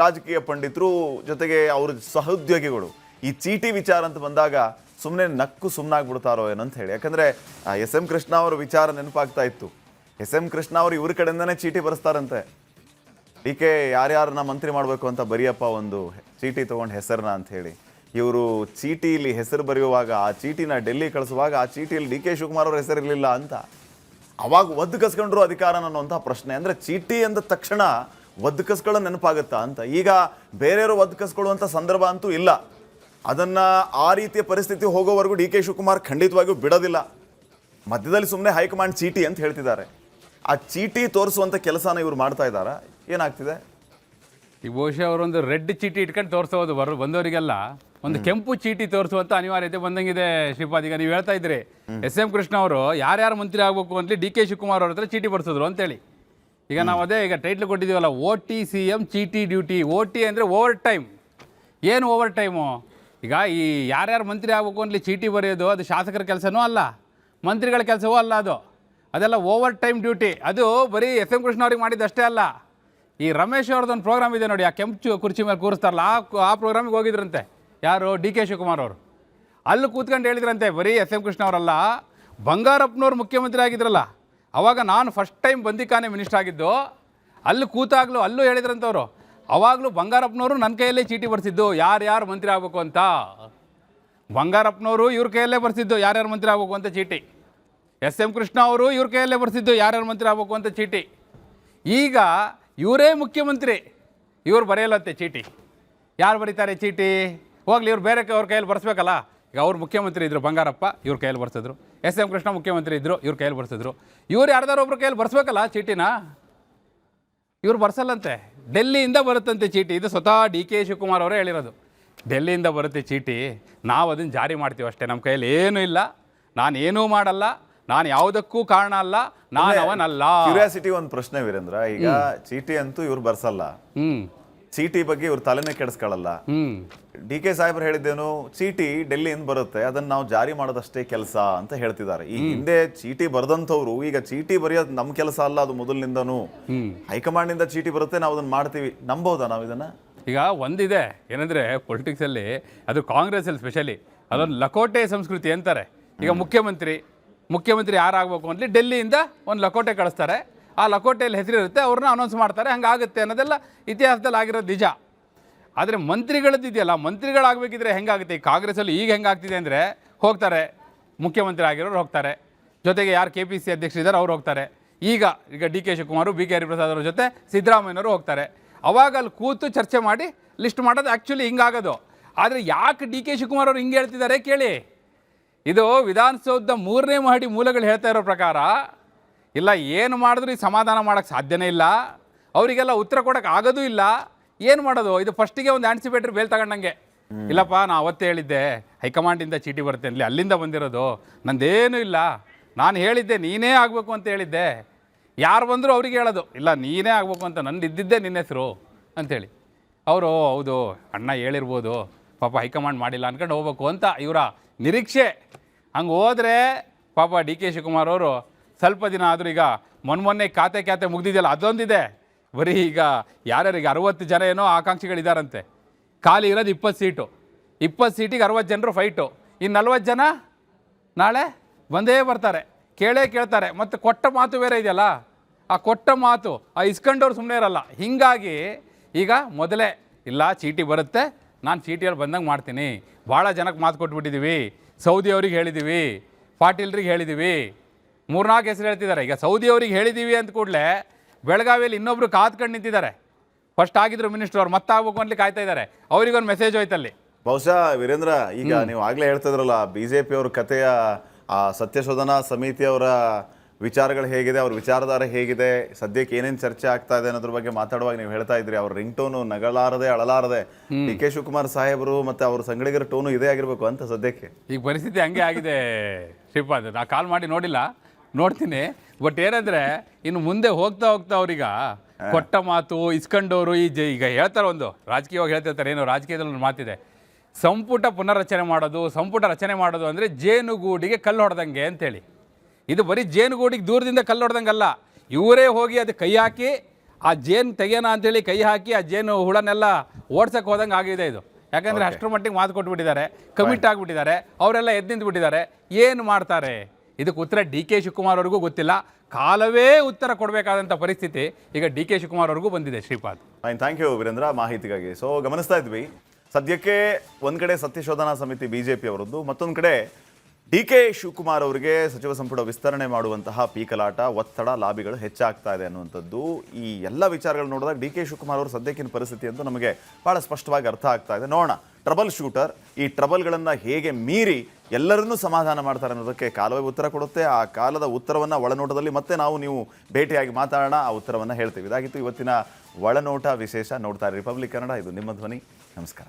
ರಾಜಕೀಯ ಪಂಡಿತರು ಜೊತೆಗೆ ಅವ್ರ ಸಹೋದ್ಯೋಗಿಗಳು ಈ ಚೀಟಿ ವಿಚಾರ ಅಂತ ಬಂದಾಗ ಸುಮ್ಮನೆ ನಕ್ಕು ಸುಮ್ಮನಾಗ್ಬಿಡ್ತಾರೋ ಏನಂತ ಹೇಳಿ. ಯಾಕಂದರೆ ಎಸ್ ಎಂ ಕೃಷ್ಣ ಅವರ ವಿಚಾರ ನೆನಪಾಗ್ತಾ ಇತ್ತು. ಎಸ್ ಎಂ ಕೃಷ್ಣ ಅವರು ಇವ್ರ ಕಡೆಯಿಂದನೇ ಚೀಟಿ ಬರೆಸ್ತಾರಂತೆ. ಡಿ ಕೆ ಯಾರ್ಯಾರನ್ನ ಮಂತ್ರಿ ಮಾಡಬೇಕು ಅಂತ ಬರೆಯಪ್ಪ ಒಂದು ಚೀಟಿ ತೊಗೊಂಡು ಹೆಸರನ್ನ ಅಂತ ಹೇಳಿ. ಇವರು ಚೀಟಿಲಿ ಹೆಸರು ಬರೆಯುವಾಗ ಆ ಚೀಟಿನ ಡೆಲ್ಲಿ ಕಳಿಸುವಾಗ ಆ ಚೀಟಿಯಲ್ಲಿ ಡಿ ಕೆ ಶಿವಕುಮಾರ್ ಅವ್ರ ಹೆಸರಿರಲಿಲ್ಲ ಅಂತ ಅವಾಗ ಒದ್ದು ಕಸ್ಕೊಂಡ್ರು ಅಧಿಕಾರನ ಅನ್ನುವಂಥ ಪ್ರಶ್ನೆ. ಅಂದರೆ ಚೀಟಿ ಅಂದ ತಕ್ಷಣ ಒದ್ದು ಕಸ್ಕೊಳ್ಳೋ ನೆನಪಾಗುತ್ತಾ ಅಂತ. ಈಗ ಬೇರೆಯವರು ಒದ್ದು ಕಸ್ಕೊಳ್ಳುವಂಥ ಸಂದರ್ಭ ಅಂತೂ ಇಲ್ಲ. ಅದನ್ನು ಆ ರೀತಿಯ ಪರಿಸ್ಥಿತಿ ಹೋಗೋವರೆಗೂ ಡಿ ಕೆ ಶಿವಕುಮಾರ್ ಖಂಡಿತವಾಗಿಯೂ ಬಿಡೋದಿಲ್ಲ. ಮಧ್ಯದಲ್ಲಿ ಸುಮ್ಮನೆ ಹೈಕಮಾಂಡ್ ಚೀಟಿ ಅಂತ ಹೇಳ್ತಿದ್ದಾರೆ. ಆ ಚೀಟಿ ತೋರಿಸುವಂಥ ಕೆಲಸನ ಇವರು ಮಾಡ್ತಾ ಇದ್ದಾರಾ? ಏನಾಗ್ತಿದೆ? ಈ ಬಹುಶಃ ಅವರೊಂದು ರೆಡ್ ಚೀಟಿ ಇಟ್ಕೊಂಡು ತೋರಿಸೋದು ಬಂದವರಿಗೆಲ್ಲ ಒಂದು ಕೆಂಪು ಚೀಟಿ ತೋರಿಸುವಂಥ ಅನಿವಾರ್ಯತೆ ಬಂದಂಗಿದೆ. ಶ್ರೀಪಾದ್, ಈಗ ನೀವು ಹೇಳ್ತಾ ಇದ್ರಿ ಎಸ್ ಎಂ ಕೃಷ್ಣ ಅವರು ಯಾರ್ಯಾರು ಮಂತ್ರಿ ಆಗಬೇಕು ಅಂತಲಿ ಡಿ ಕೆ ಶಿವಕುಮಾರ್ ಅವ್ರ ಹತ್ರ ಚೀಟಿ ಬರ್ಸಿದ್ರು ಅಂತೇಳಿ. ಈಗ ನಾವು ಅದೇ ಈಗ ಟೈಟ್ಲ್ ಕೊಟ್ಟಿದ್ದೀವಲ್ಲ, OT-CM ಚೀಟಿ ಡ್ಯೂಟಿ. OT ಅಂದರೆ ಓವರ್ ಟೈಮ್. ಏನು ಓವರ್ ಟೈಮು? ಈಗ ಈ ಯಾರ್ಯಾರು ಮಂತ್ರಿ ಆಗಬೇಕು ಅಂತಲಿ ಚೀಟಿ ಬರೆಯೋದು ಅದು ಶಾಸಕರ ಕೆಲಸನೂ ಅಲ್ಲ, ಮಂತ್ರಿಗಳ ಕೆಲಸವೂ ಅಲ್ಲ. ಅದೆಲ್ಲ ಓವರ್ ಟೈಮ್ ಡ್ಯೂಟಿ. ಅದು ಬರೀ ಎಸ್ ಎಂ ಕೃಷ್ಣ ಅವ್ರಿಗೆ ಮಾಡಿದ್ದಷ್ಟೇ ಅಲ್ಲ. ಈ ರಮೇಶ್ ಅವ್ರದ್ದೊಂದು ಪ್ರೋಗ್ರಾಮ್ ಇದೆ ನೋಡಿ, ಆ ಕೆಂಪು ಕುರ್ಚಿ ಮೇಲೆ ಕೂರಿಸ್ತಾರಲ್ಲ, ಆ ಪ್ರೋಗ್ರಾಮಿಗೆ ಹೋಗಿದ್ರಂತೆ. ಯಾರು? ಡಿ ಕೆ ಶಿವಕುಮಾರ್ ಅವರು. ಅಲ್ಲಿ ಕೂತ್ಕೊಂಡು ಹೇಳಿದ್ರಂತೆ, ಬರೀ ಎಸ್ ಎಂ ಕೃಷ್ಣ ಅವರಲ್ಲ, ಬಂಗಾರಪ್ಪನವ್ರು ಮುಖ್ಯಮಂತ್ರಿ ಆಗಿದ್ರಲ್ಲ ಅವಾಗ ನಾನು ಫಸ್ಟ್ ಟೈಮ್ ಬಂದಿಖಾನೆ ಮಿನಿಸ್ಟರ್ ಆಗಿದ್ದು, ಅಲ್ಲಿ ಕೂತಾಗಲೂ ಅಲ್ಲೂ ಹೇಳಿದ್ರಂತವರು. ಅವಾಗಲೂ ಬಂಗಾರಪ್ಪನವರು ನನ್ನ ಕೈಯಲ್ಲೇ ಚೀಟಿ ಬರ್ಸಿದ್ದು ಯಾರ್ಯಾರು ಮಂತ್ರಿ ಆಗಬೇಕು ಅಂತ. ಬಂಗಾರಪ್ಪನವರು ಇವ್ರ ಕೈಯಲ್ಲೇ ಬರ್ಸಿದ್ದು ಯಾರ್ಯಾರು ಮಂತ್ರಿ ಆಗಬೇಕು ಅಂತ ಚೀಟಿ. ಎಸ್ ಎಂ ಕೃಷ್ಣ ಅವರು ಇವ್ರ ಕೈಯಲ್ಲೇ ಬರ್ಸಿದ್ದು ಯಾರ್ಯಾರು ಮಂತ್ರಿ ಆಗಬೇಕು ಅಂತ ಚೀಟಿ. ಈಗ ಇವರೇ ಮುಖ್ಯಮಂತ್ರಿ, ಇವ್ರು ಬರೆಯಲ್ಲಂತೆ ಚೀಟಿ. ಯಾರು ಬರೀತಾರೆ ಚೀಟಿ? ಹೋಗ್ಲಿ, ಇವ್ರು ಬೇರೆ ಅವ್ರ ಕೈಯಲ್ಲಿ ಬರ್ಸ್ಬೇಕಲ್ಲ. ಈಗ ಅವ್ರು ಮುಖ್ಯಮಂತ್ರಿ ಇದ್ದರು, ಬಂಗಾರಪ್ಪ ಇವ್ರ ಕೈಯಲ್ಲಿ ಬರ್ಸಿದ್ರು. ಎಸ್ ಎಂ ಕೃಷ್ಣ ಮುಖ್ಯಮಂತ್ರಿ ಇದ್ದರು, ಇವ್ರ ಕೈಯಲ್ಲಿ ಬರ್ಸಿದ್ರು. ಇವ್ರು ಯಾರ್ದಾರು ಒಬ್ರ ಕೈಯಲ್ಲಿ ಬರ್ಸ್ಬೇಕಲ್ಲ ಚೀಟಿನ. ಇವ್ರು ಬರ್ಸಲ್ಲಂತೆ, ಡೆಲ್ಲಿಯಿಂದ ಬರುತ್ತಂತೆ ಚೀಟಿ. ಇದು ಸ್ವತಃ ಡಿ ಕೆ ಶಿವಕುಮಾರ್ ಅವರೇ ಹೇಳಿರೋದು. ಡೆಲ್ಲಿಯಿಂದ ಬರುತ್ತೆ ಚೀಟಿ, ನಾವು ಅದನ್ನು ಜಾರಿ ಮಾಡ್ತೀವಿ ಅಷ್ಟೇ, ನಮ್ಮ ಕೈಯಲ್ಲಿ ಏನೂ ಇಲ್ಲ, ನಾನೇನೂ ಮಾಡಲ್ಲ, ನಾನು ಯಾವುದಕ್ಕೂ ಕಾರಣ ಅಲ್ಲ, ನಾನು ಅವನಲ್ಲ. ಕ್ಯೂರಿಯಾಸಿಟಿ ಒಂದು ಪ್ರಶ್ನೆ ವೀರೇಂದ್ರ, ಈಗ ಚೀಟಿ ಅಂತೂ ಇವ್ರು ಬರ್ಸಲ್ಲ, ಚೀಟಿ ಬಗ್ಗೆ ಇವ್ರು ತಲೆನೇ ಕೆಡಿಸ್ಕೊಳ್ಳಲ್ಲ. ಡಿ ಕೆ ಸಾಹೇಬ್ರು ಹೇಳಿದ್ದೇನು, ಚೀಟಿ ಡೆಲ್ಲಿಯಿಂದ ಬರುತ್ತೆ, ಅದನ್ನ ನಾವು ಜಾರಿ ಮಾಡೋದಷ್ಟೇ ಕೆಲಸ ಅಂತ ಹೇಳ್ತಿದ್ದಾರೆ. ಈ ಹಿಂದೆ ಚೀಟಿ ಬರೆದಂಥವ್ರು ಈಗ ಚೀಟಿ ಬರೆಯೋದು ನಮ್ಮ ಕೆಲಸ ಅಲ್ಲ, ಅದು ಮೊದಲಿನಿಂದನೂ ಹೈಕಮಾಂಡ್ ನಿಂದ ಚೀಟಿ ಬರುತ್ತೆ, ನಾವು ಅದನ್ನ ಮಾಡ್ತೀವಿ. ನಂಬೋದಾ ನಾವು ಇದನ್ನ? ಈಗ ಒಂದಿದೆ ಏನಂದ್ರೆ ಪೊಲಿಟಿಕ್ಸಲ್ಲಿ, ಅದು ಕಾಂಗ್ರೆಸ್ಸಲ್ಲಿ ಸ್ಪೆಷಲಿ ಅದೊಂದು ಲಕೋಟೆ ಸಂಸ್ಕೃತಿ ಅಂತಾರೆ. ಈಗ ಮುಖ್ಯಮಂತ್ರಿ ಯಾರಾಗಬೇಕು ಅಂತಲಿ ಡೆಲ್ಲಿಯಿಂದ ಒಂದು ಲಕೋಟೆ ಕಳಿಸ್ತಾರೆ. ಆ ಲಕೋಟೆಯಲ್ಲಿ ಹೆಸರಿರುತ್ತೆ, ಅವ್ರನ್ನ ಅನೌನ್ಸ್ ಮಾಡ್ತಾರೆ, ಹಂಗಾಗುತ್ತೆ ಅನ್ನೋದೆಲ್ಲ ಇತಿಹಾಸದಲ್ಲಿ ಆಗಿರೋದು ನಿಜ. ಆದರೆ ಮಂತ್ರಿಗಳದ್ದು ಇದೆಯಲ್ಲ, ಮಂತ್ರಿಗಳಾಗಬೇಕಿದ್ರೆ ಹೆಂಗಾಗುತ್ತೆ? ಈ ಕಾಂಗ್ರೆಸ್ಸಲ್ಲಿ ಈಗ ಹೆಂಗಾಗ್ತಿದೆ ಅಂದರೆ, ಹೋಗ್ತಾರೆ ಮುಖ್ಯಮಂತ್ರಿ ಆಗಿರೋರು ಹೋಗ್ತಾರೆ, ಜೊತೆಗೆ ಯಾರು KPC ಅಧ್ಯಕ್ಷರಿದ್ದಾರೆ ಅವ್ರು ಹೋಗ್ತಾರೆ. ಈಗ D K Shivakumar, BK Hariprasad ಅವ್ರ ಜೊತೆ ಸಿದ್ದರಾಮಯ್ಯನವರು ಹೋಗ್ತಾರೆ. ಅವಾಗ ಅಲ್ಲಿ ಕೂತು ಚರ್ಚೆ ಮಾಡಿ ಲಿಸ್ಟ್ ಮಾಡೋದು ಆ್ಯಕ್ಚುಲಿ ಹಿಂಗಾಗೋದು. ಆದರೆ ಯಾಕೆ ಡಿ ಕೆ ಶಿವಕುಮಾರ್ ಅವ್ರು ಹಿಂಗೆ ಹೇಳ್ತಿದ್ದಾರೆ ಕೇಳಿ. ಇದು ವಿಧಾನಸೌಧದ 3ನೇ ಮಹಡಿ ಮೂಲಗಳು ಹೇಳ್ತಾ ಇರೋ ಪ್ರಕಾರ, ಇಲ್ಲ ಏನು ಮಾಡಿದ್ರು ಈ ಸಮಾಧಾನ ಮಾಡೋಕ್ಕೆ ಸಾಧ್ಯನೇ ಇಲ್ಲ, ಅವರಿಗೆಲ್ಲ ಉತ್ತರ ಕೊಡೋಕ್ಕೆ ಆಗೋದೂ ಇಲ್ಲ, ಏನು ಮಾಡೋದು? ಇದು ಫಸ್ಟಿಗೆ ಒಂದು ಆ್ಯಂಟಿಸಿಪೇಟರಿ ಬೇಲ್ ತಗೊಂಡಂಗೆ. ಇಲ್ಲಪ್ಪ, ನಾನು ಅವತ್ತೇ ಹೇಳಿದ್ದೆ ಹೈಕಮಾಂಡಿಂದ ಚೀಟಿ ಬರುತ್ತೆ ಅಲ್ಲಿ, ಅಲ್ಲಿಂದ ಬಂದಿರೋದು, ನಂದೇನೂ ಇಲ್ಲ, ನಾನು ಹೇಳಿದ್ದೆ ನೀನೇ ಆಗಬೇಕು ಅಂತ ಹೇಳಿದ್ದೆ, ಯಾರು ಬಂದರೂ ಅವ್ರಿಗೆ ಹೇಳೋದು ಇಲ್ಲ ನೀನೇ ಆಗಬೇಕು ಅಂತ, ನಂದು ಇದ್ದಿದ್ದೇ ನಿನ್ನ ಹೆಸರು ಅಂಥೇಳಿ. ಅವರು ಹೌದು ಅಣ್ಣ ಹೇಳಿರ್ಬೋದು, ಪಾಪ ಹೈಕಮಾಂಡ್ ಮಾಡಿಲ್ಲ ಅಂದ್ಕೊಂಡು ಹೋಗ್ಬೇಕು ಅಂತ ಇವರ ನಿರೀಕ್ಷೆ. ಹಂಗೆ ಹೋದರೆ ಪಾಪ ಡಿ ಕೆ ಶಿವಕುಮಾರ್ ಅವರು ಸ್ವಲ್ಪ ದಿನ ಆದರೂ, ಈಗ ಮೊನ್ನೆ ಖಾತೆ ಮುಗ್ದಿದೆಯಲ್ಲ ಅದೊಂದಿದೆ, ಬರೀ ಈಗ ಯಾರ್ಯಾರಿಗೆ 60 ಜನ ಏನೋ ಆಕಾಂಕ್ಷಿಗಳಿದ್ದಾರಂತೆ, ಖಾಲಿ ಇರೋದು 20 ಸೀಟು, 20 ಸೀಟಿಗೆ 60 ಜನರು ಫೈಟು, ಇನ್ನು 40 ಜನ ನಾಳೆ ಬಂದೇ ಬರ್ತಾರೆ, ಕೇಳ್ತಾರೆ. ಮತ್ತು ಕೊಟ್ಟ ಮಾತು ಬೇರೆ ಇದೆಯಲ್ಲ, ಆ ಕೊಟ್ಟ ಮಾತು ಆ ಇಸ್ಕೊಂಡವ್ರು ಸುಮ್ಮನೆ ಇರಲ್ಲ. ಹೀಗಾಗಿ ಈಗ ಮೊದಲೇ ಇಲ್ಲ ಚೀಟಿ ಬರುತ್ತೆ, ನಾನು ಚೀಟಿಯಲ್ಲಿ ಬಂದಂಗೆ ಮಾಡ್ತೀನಿ, ಭಾಳ ಜನಕ್ಕೆ ಮಾತು ಕೊಟ್ಬಿಟ್ಟಿದ್ದೀವಿ, ಸೌದಿ ಅವ್ರಿಗೆ ಹೇಳಿದ್ದೀವಿ, ಪಾಟೀಲ್ರಿಗೆ ಹೇಳಿದ್ದೀವಿ, 3-4 ಹೆಸರು ಹೇಳ್ತಿದ್ದಾರೆ. ಈಗ ಸೌದಿ ಅವ್ರಿಗೆ ಹೇಳಿದ್ದೀವಿ ಅಂದ ಕೂಡಲೇ ಬೆಳಗಾವಿಯಲ್ಲಿ ಇನ್ನೊಬ್ರು ಕಾದ್ಕೊಂಡು ನಿಂತಿದ್ದಾರೆ, ಫಸ್ಟ್ ಆಗಿದ್ರು ಮಿನಿಸ್ಟರ್ ಅವ್ರು, ಮತ್ತಾಗಬೇಕು ಅಂತ ಕಾಯ್ತಾ ಇದ್ದಾರೆ, ಅವರಿಗೊಂದು ಮೆಸೇಜ್ ಹೋಯ್ತಲ್ಲಿ. ಬಹುಶಃ ವೀರೇಂದ್ರ, ಈಗ ನೀವು ಆಗಲೇ ಹೇಳ್ತಿದ್ರಲ್ಲ BJP ಅವ್ರ ಕಥೆಯ ಆ ಸತ್ಯಶೋಧನಾ ಸಮಿತಿಯವರ ವಿಚಾರಗಳು ಹೇಗಿದೆ, ಅವ್ರ ವಿಚಾರಧಾರ ಹೇಗಿದೆ, ಸದ್ಯಕ್ಕೆ ಏನೇನು ಚರ್ಚೆ ಆಗ್ತಾ ಇದೆ ಅನ್ನೋದ್ರ ಬಗ್ಗೆ ಮಾತಾಡುವಾಗ ನೀವು ಹೇಳ್ತಾ ಇದ್ರಿ, ಅವ್ರ ರಿಂಗ್ ಟೋನು ನಗಳಾರದೆ ಅಳಲಾರದೆ ಡಿ ಕೆ ಶಿವಕುಮಾರ್ ಸಾಹೇಬರು ಮತ್ತು ಅವ್ರ ಸಂಗಡಿಗರ ಟೋನು ಇದೇ ಆಗಿರ್ಬೇಕು ಅಂತ ಸದ್ಯಕ್ಕೆ. ಈಗ ಪರಿಸ್ಥಿತಿ ಹಂಗೆ ಆಗಿದೆ ಶ್ರೀಪಾದ್. ನಾ ಕಾಲ್ ಮಾಡಿ ನೋಡಿಲ್ಲ, ನೋಡ್ತೀನಿ. ಬಟ್ ಏನಂದರೆ ಇನ್ನು ಮುಂದೆ ಹೋಗ್ತಾ ಅವ್ರೀಗ ಕೊಟ್ಟ ಮಾತು ಇಸ್ಕೊಂಡವರು ಈಗ ಹೇಳ್ತಾರೆ, ಒಂದು ರಾಜಕೀಯವಾಗಿ ಹೇಳ್ತಿರ್ತಾರೆ, ಏನೋ ರಾಜಕೀಯದಲ್ಲಿ ಒಂದು ಮಾತಿದೆ, ಸಂಪುಟ ಪುನರ್ರಚನೆ ಮಾಡೋದು, ಸಂಪುಟ ರಚನೆ ಮಾಡೋದು ಅಂದರೆ ಜೇನುಗೂಡಿಗೆ ಕಲ್ಲು ಹೊಡೆದಂಗೆ ಅಂತೇಳಿ. ಇದು ಬರೀ ಜೇನುಗೂಡಿಗೆ ದೂರದಿಂದ ಕಲ್ಲು ಹೊಡೆದಂಗಲ್ಲ, ಇವರೇ ಹೋಗಿ ಅದು ಕೈ ಹಾಕಿ ಆ ಜೇನು ತೆಗೆಯೋಣ ಅಂತೇಳಿ ಕೈ ಹಾಕಿ ಆ ಜೇನು ಹುಳನೆಲ್ಲ ಓಡ್ಸಕ್ಕೆ ಹೋದಂಗೆ ಆಗಿದೆ ಇದು. ಯಾಕಂದರೆ ಅಷ್ಟರ ಮಟ್ಟಿಗೆ ಮಾತು ಕೊಟ್ಬಿಟ್ಟಿದ್ದಾರೆ, ಕಮಿಟ್ ಆಗಿಬಿಟ್ಟಿದ್ದಾರೆ, ಅವರೆಲ್ಲ ಎದ್ದು ನಿಂತ್ಬಿಟ್ಟಿದ್ದಾರೆ. ಏನು ಮಾಡ್ತಾರೆ ಇದಕ್ಕೆ ಉತ್ತರ ಡಿ ಕೆ ಶಿವಕುಮಾರ್ ಅವ್ರಿಗೂ ಗೊತ್ತಿಲ್ಲ. ಕಾಲವೇ ಉತ್ತರ ಕೊಡಬೇಕಾದಂಥ ಪರಿಸ್ಥಿತಿ ಈಗ ಡಿ ಕೆ ಶಿವಕುಮಾರ್ ಅವ್ರಿಗೂ ಬಂದಿದೆ. Shripad, fine, thank you Veerendra ಮಾಹಿತಿಗಾಗಿ. ಸೊ ಗಮನಿಸ್ತಾ ಇದ್ವಿ, ಸದ್ಯಕ್ಕೆ ಒಂದು ಕಡೆ ಸತ್ಯಶೋಧನಾ ಸಮಿತಿ ಬಿಜೆಪಿ ಅವರದ್ದು, ಮತ್ತೊಂದು ಕಡೆ ಡಿ ಕೆ ಶಿವಕುಮಾರ್ ಅವರಿಗೆ ಸಚಿವ ಸಂಪುಟ ವಿಸ್ತರಣೆ ಮಾಡುವಂತಹ ಪೀಕಲಾಟ, ಒತ್ತಡ, ಲಾಬಿಗಳು ಹೆಚ್ಚಾಗ್ತಾ ಇದೆ ಅನ್ನುವಂಥದ್ದು. ಈ ಎಲ್ಲ ವಿಚಾರಗಳು ನೋಡಿದಾಗ ಡಿ ಕೆ ಶಿವಕುಮಾರ್ ಅವರು ಸದ್ಯಕ್ಕಿನ ಪರಿಸ್ಥಿತಿ ಅಂತೂ ನಮಗೆ ಭಾಳ ಸ್ಪಷ್ಟವಾಗಿ ಅರ್ಥ ಆಗ್ತಾ ಇದೆ. ನೋಡೋಣ, ಟ್ರಬಲ್ ಶೂಟರ್ ಈ ಟ್ರಬಲ್ಗಳನ್ನು ಹೇಗೆ ಮೀರಿ ಎಲ್ಲರನ್ನೂ ಸಮಾಧಾನ ಮಾಡ್ತಾರೆ ಅನ್ನೋದಕ್ಕೆ ಕಾಲವೇ ಉತ್ತರ ಕೊಡುತ್ತೆ. ಆ ಕಾಲದ ಉತ್ತರವನ್ನು ಒಳನೋಟದಲ್ಲಿ ಮತ್ತೆ ನೀವು ಭೇಟಿಯಾಗಿ ಮಾತಾಡೋಣ, ಆ ಉತ್ತರವನ್ನು ಹೇಳ್ತೀವಿ. ಇದಾಗಿತ್ತು ಇವತ್ತಿನ ಒಳನೋಟ ವಿಶೇಷ. ನೋಡ್ತಾರೆ ರಿಪಬ್ಲಿಕ್ ಕನ್ನಡ, ಇದು ನಿಮ್ಮ ಧ್ವನಿ. ನಮಸ್ಕಾರ.